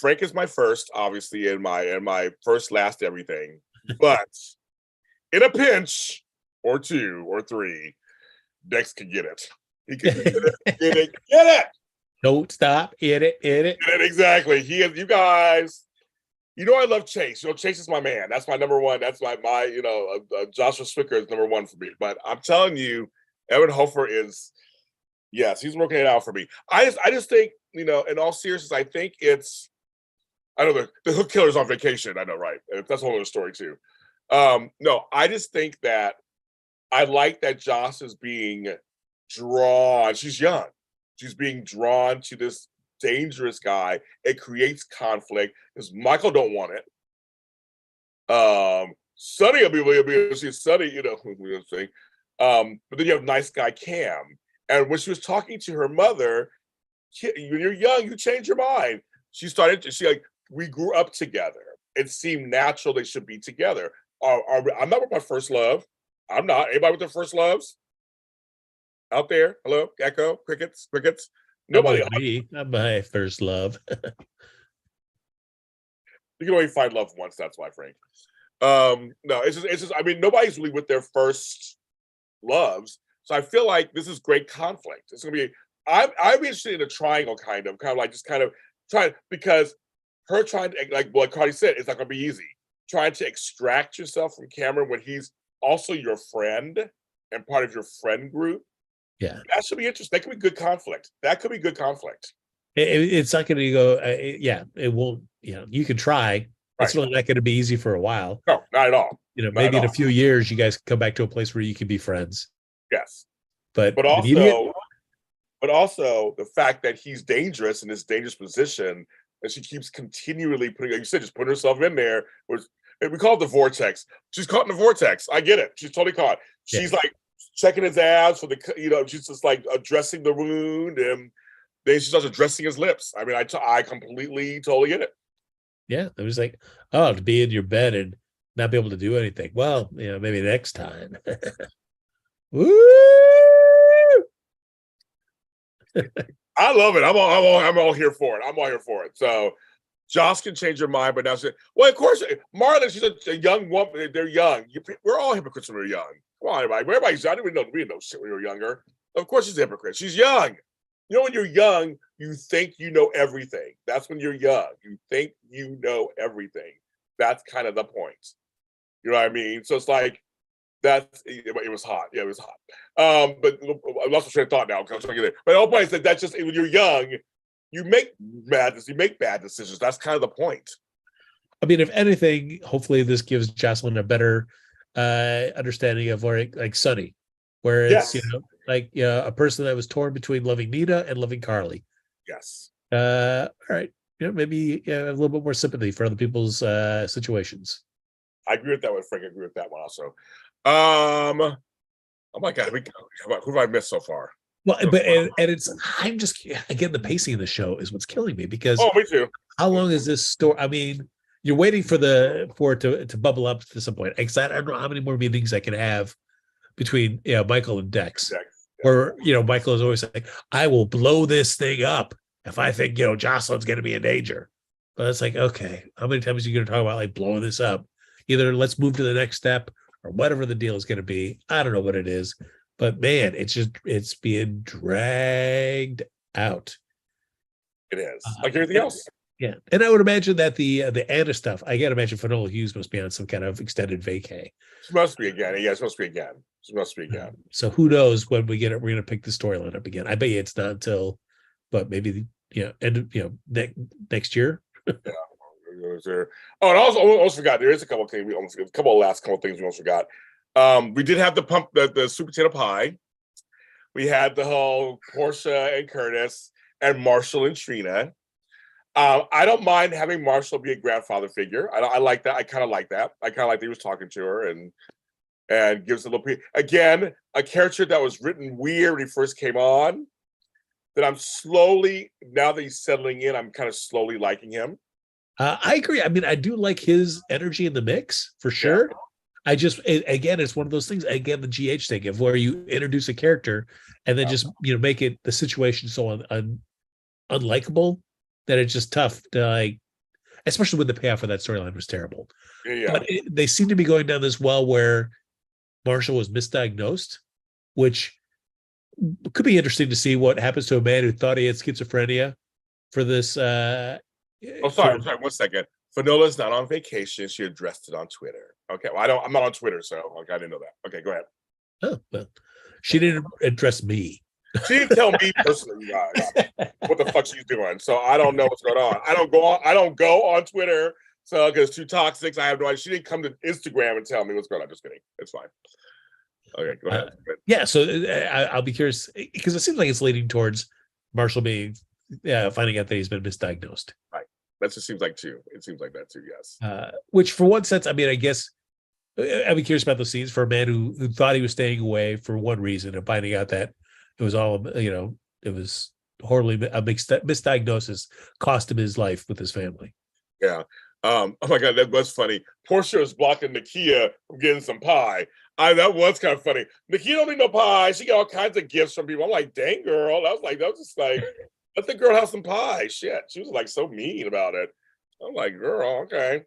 Frank is my first, obviously, and my first, last, everything. But in a pinch, or two, or three, Dex can get it. He can get it. Don't stop. Hit it. Get it, exactly. He is. You guys. I love Chase. Chase is my man. That's my number one. That's my Joshua Swicker is number one for me. But I'm telling you, Evan Hofer is, yes, he's working it out for me. I just think, in all seriousness, I think I know the hook killer's on vacation. I know, right? That's a whole other story too. No, I just think that I like that Joss is being drawn. She's young. She's being drawn to this dangerous guy. It creates conflict because Michael don't want it. Sonny will be Sonny, thing. But then you have nice guy Cam, and when she was talking to her mother, when you're young, you change your mind. She like, we grew up together. It seemed natural they should be together. I'm not with my first love. I'm not. Anybody with their first loves out there? Hello, echo, crickets. Nobody. Not my first love. You can only find love once. That's why, Frank. No, it's just. I mean, nobody's really with their first loves. So I feel like this is great conflict. It's gonna be. I'm interested in a triangle, kind of like just kind of trying, because her trying to, like what Cardi said, it's not gonna be easy. Trying to extract yourself from Cameron when he's also your friend and part of your friend group. Yeah, that should be interesting. That could be good conflict. It's not going to go. Yeah, it won't. You can try. It's really not going to be easy for a while. No, not at all. Maybe in a few years, you guys can come back to a place where you can be friends. Yes, but also the fact that he's dangerous in this dangerous position, and she keeps continually putting, like you said, just putting herself in there. We call it the vortex. She's caught in the vortex. I get it. She's totally caught. She's like checking his abs for the, she's just like addressing the wound, and then she starts addressing his lips. I mean, I completely, totally get it. Yeah, it was like, to be in your bed and not be able to do anything. Well, maybe next time. Woo! I love it. I'm all here for it. I'm all here for it. So Joss can change your mind, but now well, of course, Marlon, she's a young woman. They're young. We're all hypocrites when we're young. Come on, everybody. Everybody's young. We didn't know shit when we were younger. Of course she's a hypocrite. She's young. When you're young, you think you know everything. That's when you're young. You think you know everything. That's kind of the point. You know what I mean? So it's like, it was hot. Yeah, it was hot. But I lost my train of thought now. But the whole point is that that's just, when you're young, you make bad decisions. That's kind of the point. I mean, if anything, hopefully this gives Jocelyn a better understanding of where, like Sonny, where it's a person that was torn between loving Nina and loving Carly. Yes. All right. Maybe a little bit more sympathy for other people's situations. I agree with that one, Frank. I agree with that one also. Oh my God, who have I missed so far? Well, but I'm just, again, the pacing of the show is what's killing me, because me too. How long is this story? I mean, you're waiting for it to bubble up to some point. I don't know how many more meetings I can have between Michael and Dex. Where Michael is always like, I will blow this thing up if I think Jocelyn's going to be in danger. But it's like, okay, how many times are you going to talk about like blowing this up? Either let's move to the next step or whatever the deal is going to be. I don't know what it is, but man, it's being dragged out. It is like everything else. Yeah, and I would imagine that the Anna stuff, I gotta imagine Finola Hughes must be on some kind of extended vacay. She must be again. Yeah, she must be again. So who knows when we get it? We're gonna pick the storyline up again. I bet you it's not until, but maybe next year. Yeah. Oh, and I almost forgot. There is a couple of things a couple of things we almost forgot. We did have the sweet potato pie. We had the whole Portia and Curtis and Marshall and Trina. I don't mind having Marshall be a grandfather figure. I like that. I kind of like that. I kind of like that he was talking to her, and and gives a little again, a character that was written weird when he first came on, that I'm slowly, now that he's settling in, I'm kind of slowly liking him. I agree. I mean, I do like his energy in the mix for sure. I just, again, it's one of those things. Again, the GH thing of where you introduce a character and then just make it the situation so unlikable that it's just tough to like, especially when the payoff for that storyline was terrible. Yeah. But they seem to be going down this well where Marshall was misdiagnosed, which could be interesting to see what happens to a man who thought he had schizophrenia for this. Sorry, 1 second. Fanola's not on vacation. She addressed it on Twitter. Okay, well, I'm not on Twitter, so I didn't know that. Okay, go ahead. Oh, well, she didn't address me. She didn't tell me personally, you guys, what the fuck she's doing. So I don't know what's going on. I don't go on Twitter. So because it's too toxic, I have no idea. She didn't come to Instagram and tell me what's going on. Just kidding. It's fine. Okay, go ahead. Yeah, so I'll be curious because it seems like it's leading towards Marshall being finding out that he's been misdiagnosed. Right. That just seems like too. It seems like that too. Yes. Which, for one sense, I mean, I guess I'd be curious about those scenes for a man who thought he was staying away for one reason and finding out that it was all, it was horribly a misdiagnosis cost him his life with his family. Yeah. Oh my God, that was funny. Portia was blocking Nakia from getting some pie. That was kind of funny. Nakia don't need no pie. She got all kinds of gifts from people. I'm like, dang girl. That was just like, let the girl have some pie. Shit. She was like so mean about it. I'm like, girl, okay.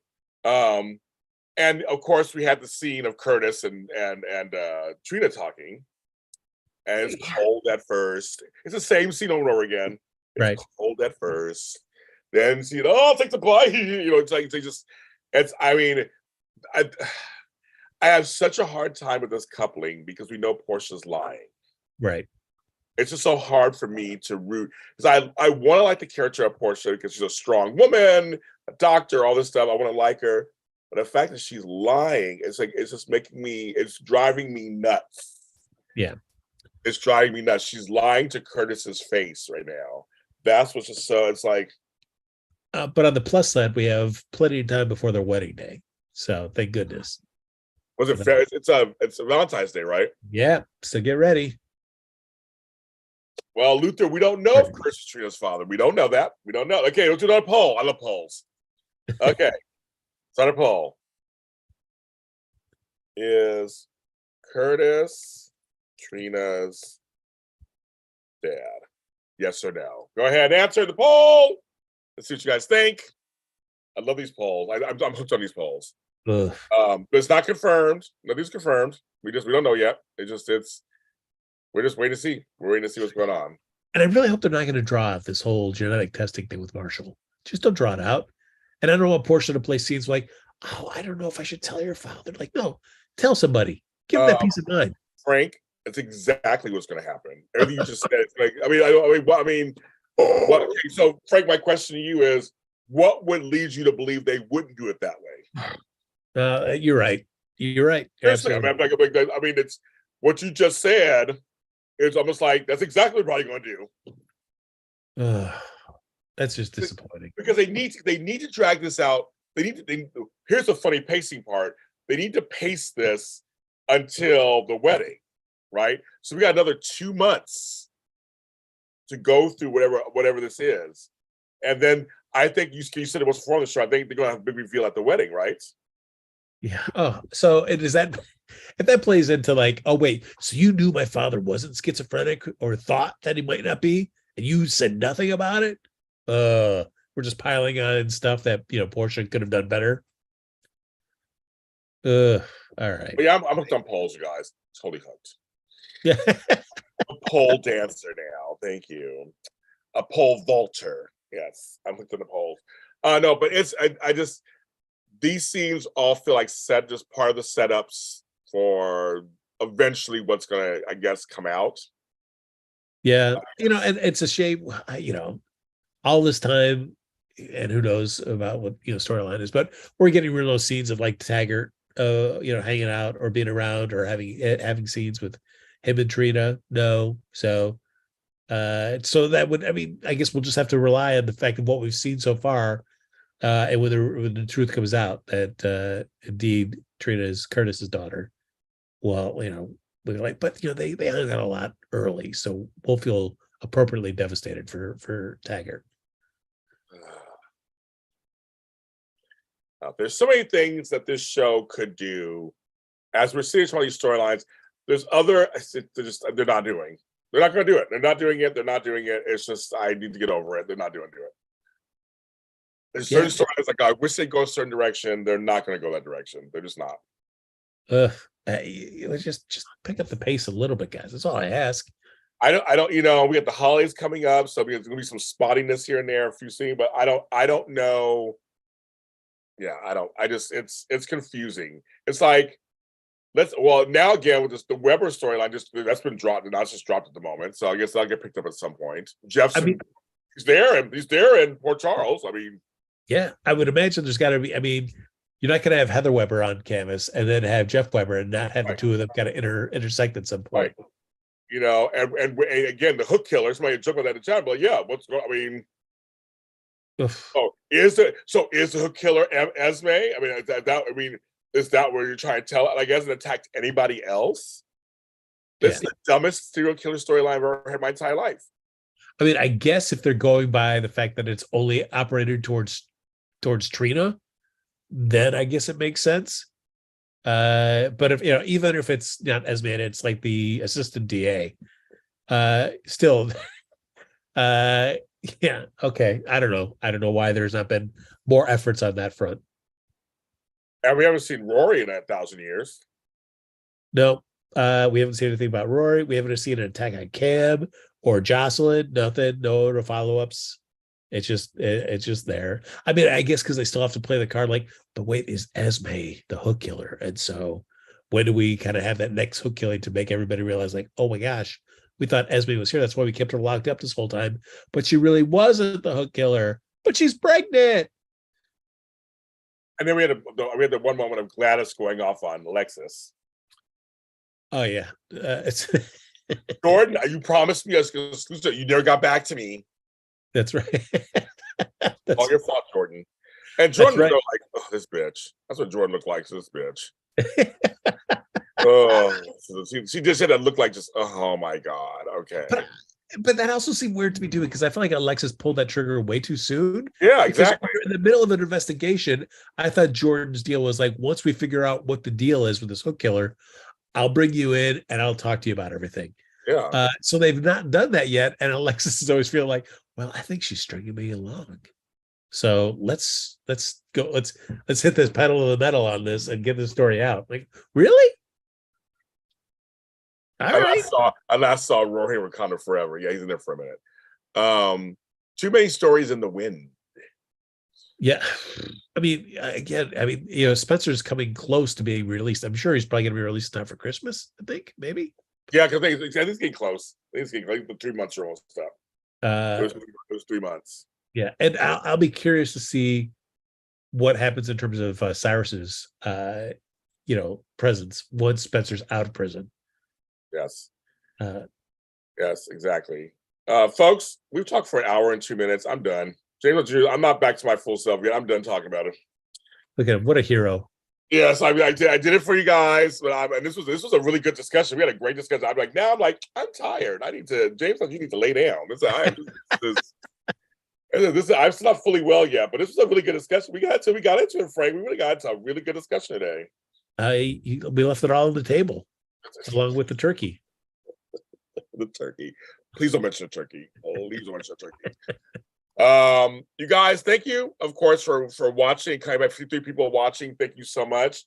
And of course we had the scene of Curtis and Trina talking. And it's cold at first. It's the same scene over and over again. It's right. Cold at first. Then see, I'll take the pie. It's like I have such a hard time with this coupling because we know Portia's lying. Right. It's just so hard for me to root because I want to like the character of Portia because she's a strong woman, a doctor, all this stuff. I want to like her, but the fact that she's lying, it's driving me nuts. Yeah, it's driving me nuts. She's lying to Curtis's face right now. That's what's just so. It's like. But on the plus side, we have plenty of time before their wedding day, so thank goodness. Was it fair? It's a Valentine's Day, right? Yeah, so get ready. Well, Luther, we don't know if Chris is Trina's father. We don't know that. We don't know. Okay, let's do another poll. I love polls. Okay, another poll. Is Curtis Trina's dad? Yes or no? Go ahead and answer the poll. Let's see what you guys think. I love these polls. I'm hooked on these polls. But it's not confirmed. Nothing's confirmed. We don't know yet. We're just waiting to see. We're waiting to see what's going on. And I really hope they're not going to draw out this whole genetic testing thing with Marshall. Just don't draw it out. And I don't want Portia to play scenes like, oh, I don't know if I should tell your father. Like, no, tell somebody. Give him that peace of mind. Frank, it's exactly what's going to happen. Everything you just said. Like, what? Okay, so Frank, my question to you is, what would lead you to believe they wouldn't do it that way? You're right. You're right. It's what you just said. It's almost like that's exactly what you're going to do. That's just disappointing because they need to drag this out. Here's the funny pacing part. They need to pace this until the wedding, right? So we got another 2 months to go through whatever this is, and then I think you said it was before the show. I think they're going to have a big reveal at the wedding, right? Yeah. Oh, so is that if that plays into like, oh wait, so you knew my father wasn't schizophrenic or thought that he might not be, and you said nothing about it? We're just piling on stuff that Portia could have done better. All right. But yeah, I'm hooked on polls, you guys. Totally hooked. Yeah. A pole dancer now. Thank you. A pole vaulter. Yes, I'm hooked on the polls. No, but I just these scenes all feel like just part of the setups for eventually what's gonna, I guess, come out. Yeah, and it's a shame, all this time, and who knows about what storyline is, but we're getting rid of those scenes of like Taggart, hanging out or being around or having scenes with him and Trina. No, so that would, I guess we'll just have to rely on the fact of what we've seen so far, and when the truth comes out that indeed Trina is Curtis's daughter. well, we're like, but they hung out a lot early, so we'll feel appropriately devastated for Taggart. There's so many things that this show could do. As we're seeing some of these storylines, there's other they're not doing. They're not going to do it. They're not doing it. They're not doing it. It's just I need to get over it. They're not doing it. There's certain storylines like I wish they go a certain direction. They're not going to go that direction. They're just not. Just pick up the pace a little bit, guys. That's all I ask. I don't. We got the holidays coming up, so there's going to be some spottiness here and there, a few scenes, but I don't know. Yeah, I don't. I just it's confusing. It's like now again with the Weber storyline, that's been dropped and that's just dropped at the moment. So I guess that'll get picked up at some point. He's there in Port Charles. I mean, yeah, I would imagine there's got to be. I mean, you're not going to have Heather Weber on canvas and then have Jeff Weber and not have the two of them kind of intersect at some point. Right. And again, the hook killer. Somebody jump on that in chat, but yeah, what's going? I mean. Oof. Oh, is the hook killer Esme? I mean, is that where you're trying to tell? Like, hasn't attacked anybody else? This is the dumbest serial killer storyline I've ever had in my entire life. I mean, I guess if they're going by the fact that it's only operated towards Trina, then I guess it makes sense. But if even if it's not Esme, it's like the assistant DA. Still, yeah, okay. I don't know why there's not been more efforts on that front. And we haven't seen Rory in 1,000 years. No, we haven't seen anything about Rory. We haven't seen an attack on Cam or Jocelyn. Nothing. No follow-ups. It's just there. I mean, I guess because they still have to play the card like, but wait, is Esme the hook killer? And so when do we kind of have that next hook killing to make everybody realize like, oh my gosh, we thought Esme was here. That's why we kept her locked up this whole time. But she really wasn't the hook killer. But she's pregnant. And then we had the one moment of Gladys going off on Alexis. Oh yeah, it's Jordan. You promised me exclusive. You never got back to me. That's right. That's all your fault, Jordan. And Jordan was like, "Oh, this bitch." That's what Jordan looked like. This bitch. Oh, she just had that look like just. Oh my god. Okay. But that also seemed weird to me too, because I feel like Alexis pulled that trigger way too soon. Yeah, exactly. In the middle of an investigation, I thought Jordan's deal was like, once we figure out what the deal is with this hook killer, I'll bring you in and I'll talk to you about everything. Yeah. So they've not done that yet, and Alexis is always feeling like, well, I think she's stringing me along. So let's go. Let's hit this pedal to the metal on this and get this story out. Like, really? I last saw Rory in Wakanda Forever. Yeah, he's in there for a minute. Too many stories in the wind. Yeah. I mean, again, Spencer's coming close to being released. I'm sure he's probably going to be released in time for Christmas, I think, maybe. Yeah, because I think it's getting close. I think it's getting like the 3 months or almost up. It was 3 months. Yeah, and I'll be curious to see what happens in terms of Cyrus's, presence once Spencer's out of prison. Yes. Yes, exactly. Folks, we've talked for 1 hour and 2 minutes. I'm done. JLJ, I'm not back to my full self yet. I'm done talking about it. Look at him. What a hero. Yes, I did it for you guys. And this was a really good discussion. We had a great discussion. I'm tired. James, you need to lay down. I'm still not fully well yet, but this was a really good discussion. We got into it, Frank. We really got into a really good discussion today. We left it all on the table, along with the turkey. The turkey. Please don't mention the turkey. Please don't mention the turkey. You guys, thank you, of course, for watching. Kind of 53 people watching. Thank you so much.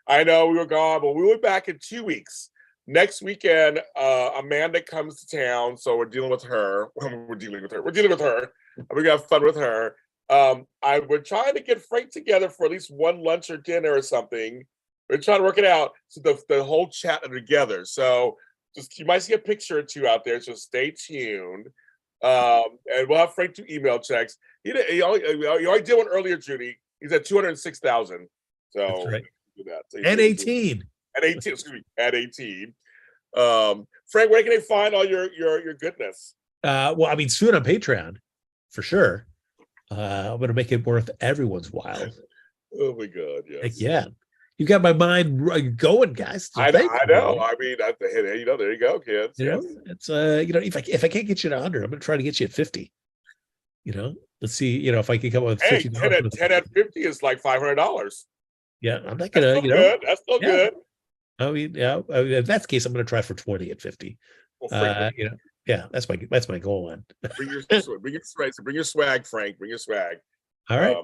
I know we were gone, but we'll be back in 2 weeks. Next weekend, Amanda comes to town, so we're dealing with her. We're dealing with her. We're gonna have fun with her. We're trying to get Frank together for at least one lunch or dinner or something. We're trying to work it out so the whole chat are together. So you might see a picture or two out there. So stay tuned. And we'll have Frank do email checks. He already did one earlier, Judy. He's at 206,000. So that's right. Do that. So at 18. At 18, excuse me. At 18. Frank, where can they find all your goodness? Well, I mean, soon on Patreon, for sure. I'm gonna make it worth everyone's while. Oh my god, yes. Like, yeah. You got my mind going, guys. So thank I you, know. man. I mean, there you go, kids. You Yes. know, it's if I can't get you at 100, I'm gonna try to get you at 50. Let's see, if I can come up with Hey, 50 10 at 50 is like $500. Yeah, I'm not That's gonna, still good. That's still yeah. good. I mean, yeah. If that's the case, I'm gonna try for 20 at 50. Well, Frank, Yeah, that's my goal line. bring your swag, Frank. Bring your swag. All right.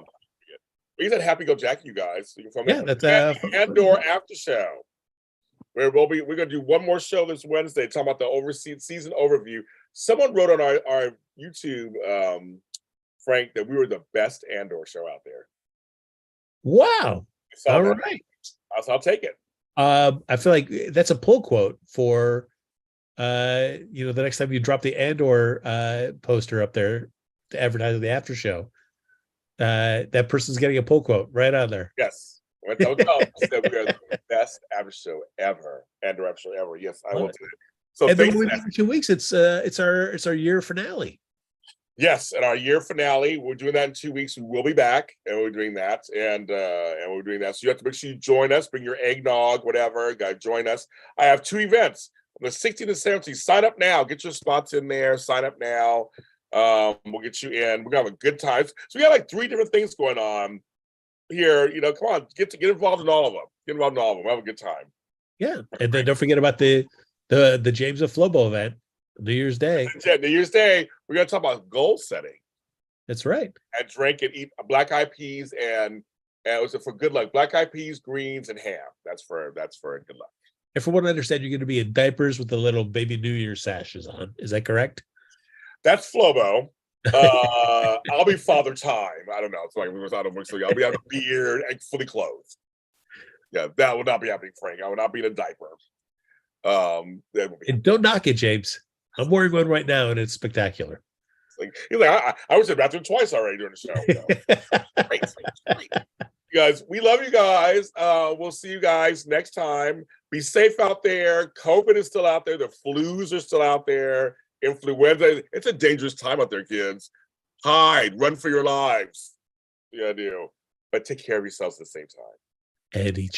We said happy go Jack, you guys. You can film Yeah, it. that's Andor after show. We're gonna do one more show this Wednesday talking about the overseas season overview. Someone wrote on our YouTube, Frank, that we were the best Andor show out there. Wow. All right. I'll take it. I feel like that's a pull quote for the next time you drop the Andor poster up there to advertise the after show. That person's getting a pull quote right on there. Yes. I said we are the best after show ever. Andor after show ever. Yes, I will do it. So and then in 2 weeks, it's our year finale. Yes, and our year finale. We're doing that in 2 weeks. We will be back, and we're doing that, and we're doing that. So you have to make sure you join us. Bring your eggnog, whatever. Guys, join us. I have 2 events on the 16th and 17th. Sign up now. Get your spots in there. Sign up now. We'll get you in. We're gonna have a good time. So we got like 3 different things going on here. Come on, get involved in all of them. Get involved in all of them. We'll have a good time. Yeah, and then don't forget about the James of Flobo event. New Year's Day. Yeah, New Year's Day, we're going to talk about goal setting. That's right. And drink and eat black eyed peas and it was for good luck. Black eyed peas, greens, and ham. That's for good luck. And from what I understand, you're going to be in diapers with the little baby New Year sashes on. Is that correct? That's Flobo. I'll be Father Time. I don't know. It's like I'll be out of beard and fully clothed. Yeah, that would not be happening, Frank. I would not be in a diaper. And don't knock it, James. I'm wearing one right now, and it's spectacular. He's like, I was in the bathroom twice already during the show. Great. You guys, we love you guys. We'll see you guys next time. Be safe out there. COVID is still out there. The flus are still out there. Influenza. It's a dangerous time out there, kids. Hide. Run for your lives. Yeah, I do. But take care of yourselves at the same time. And each other.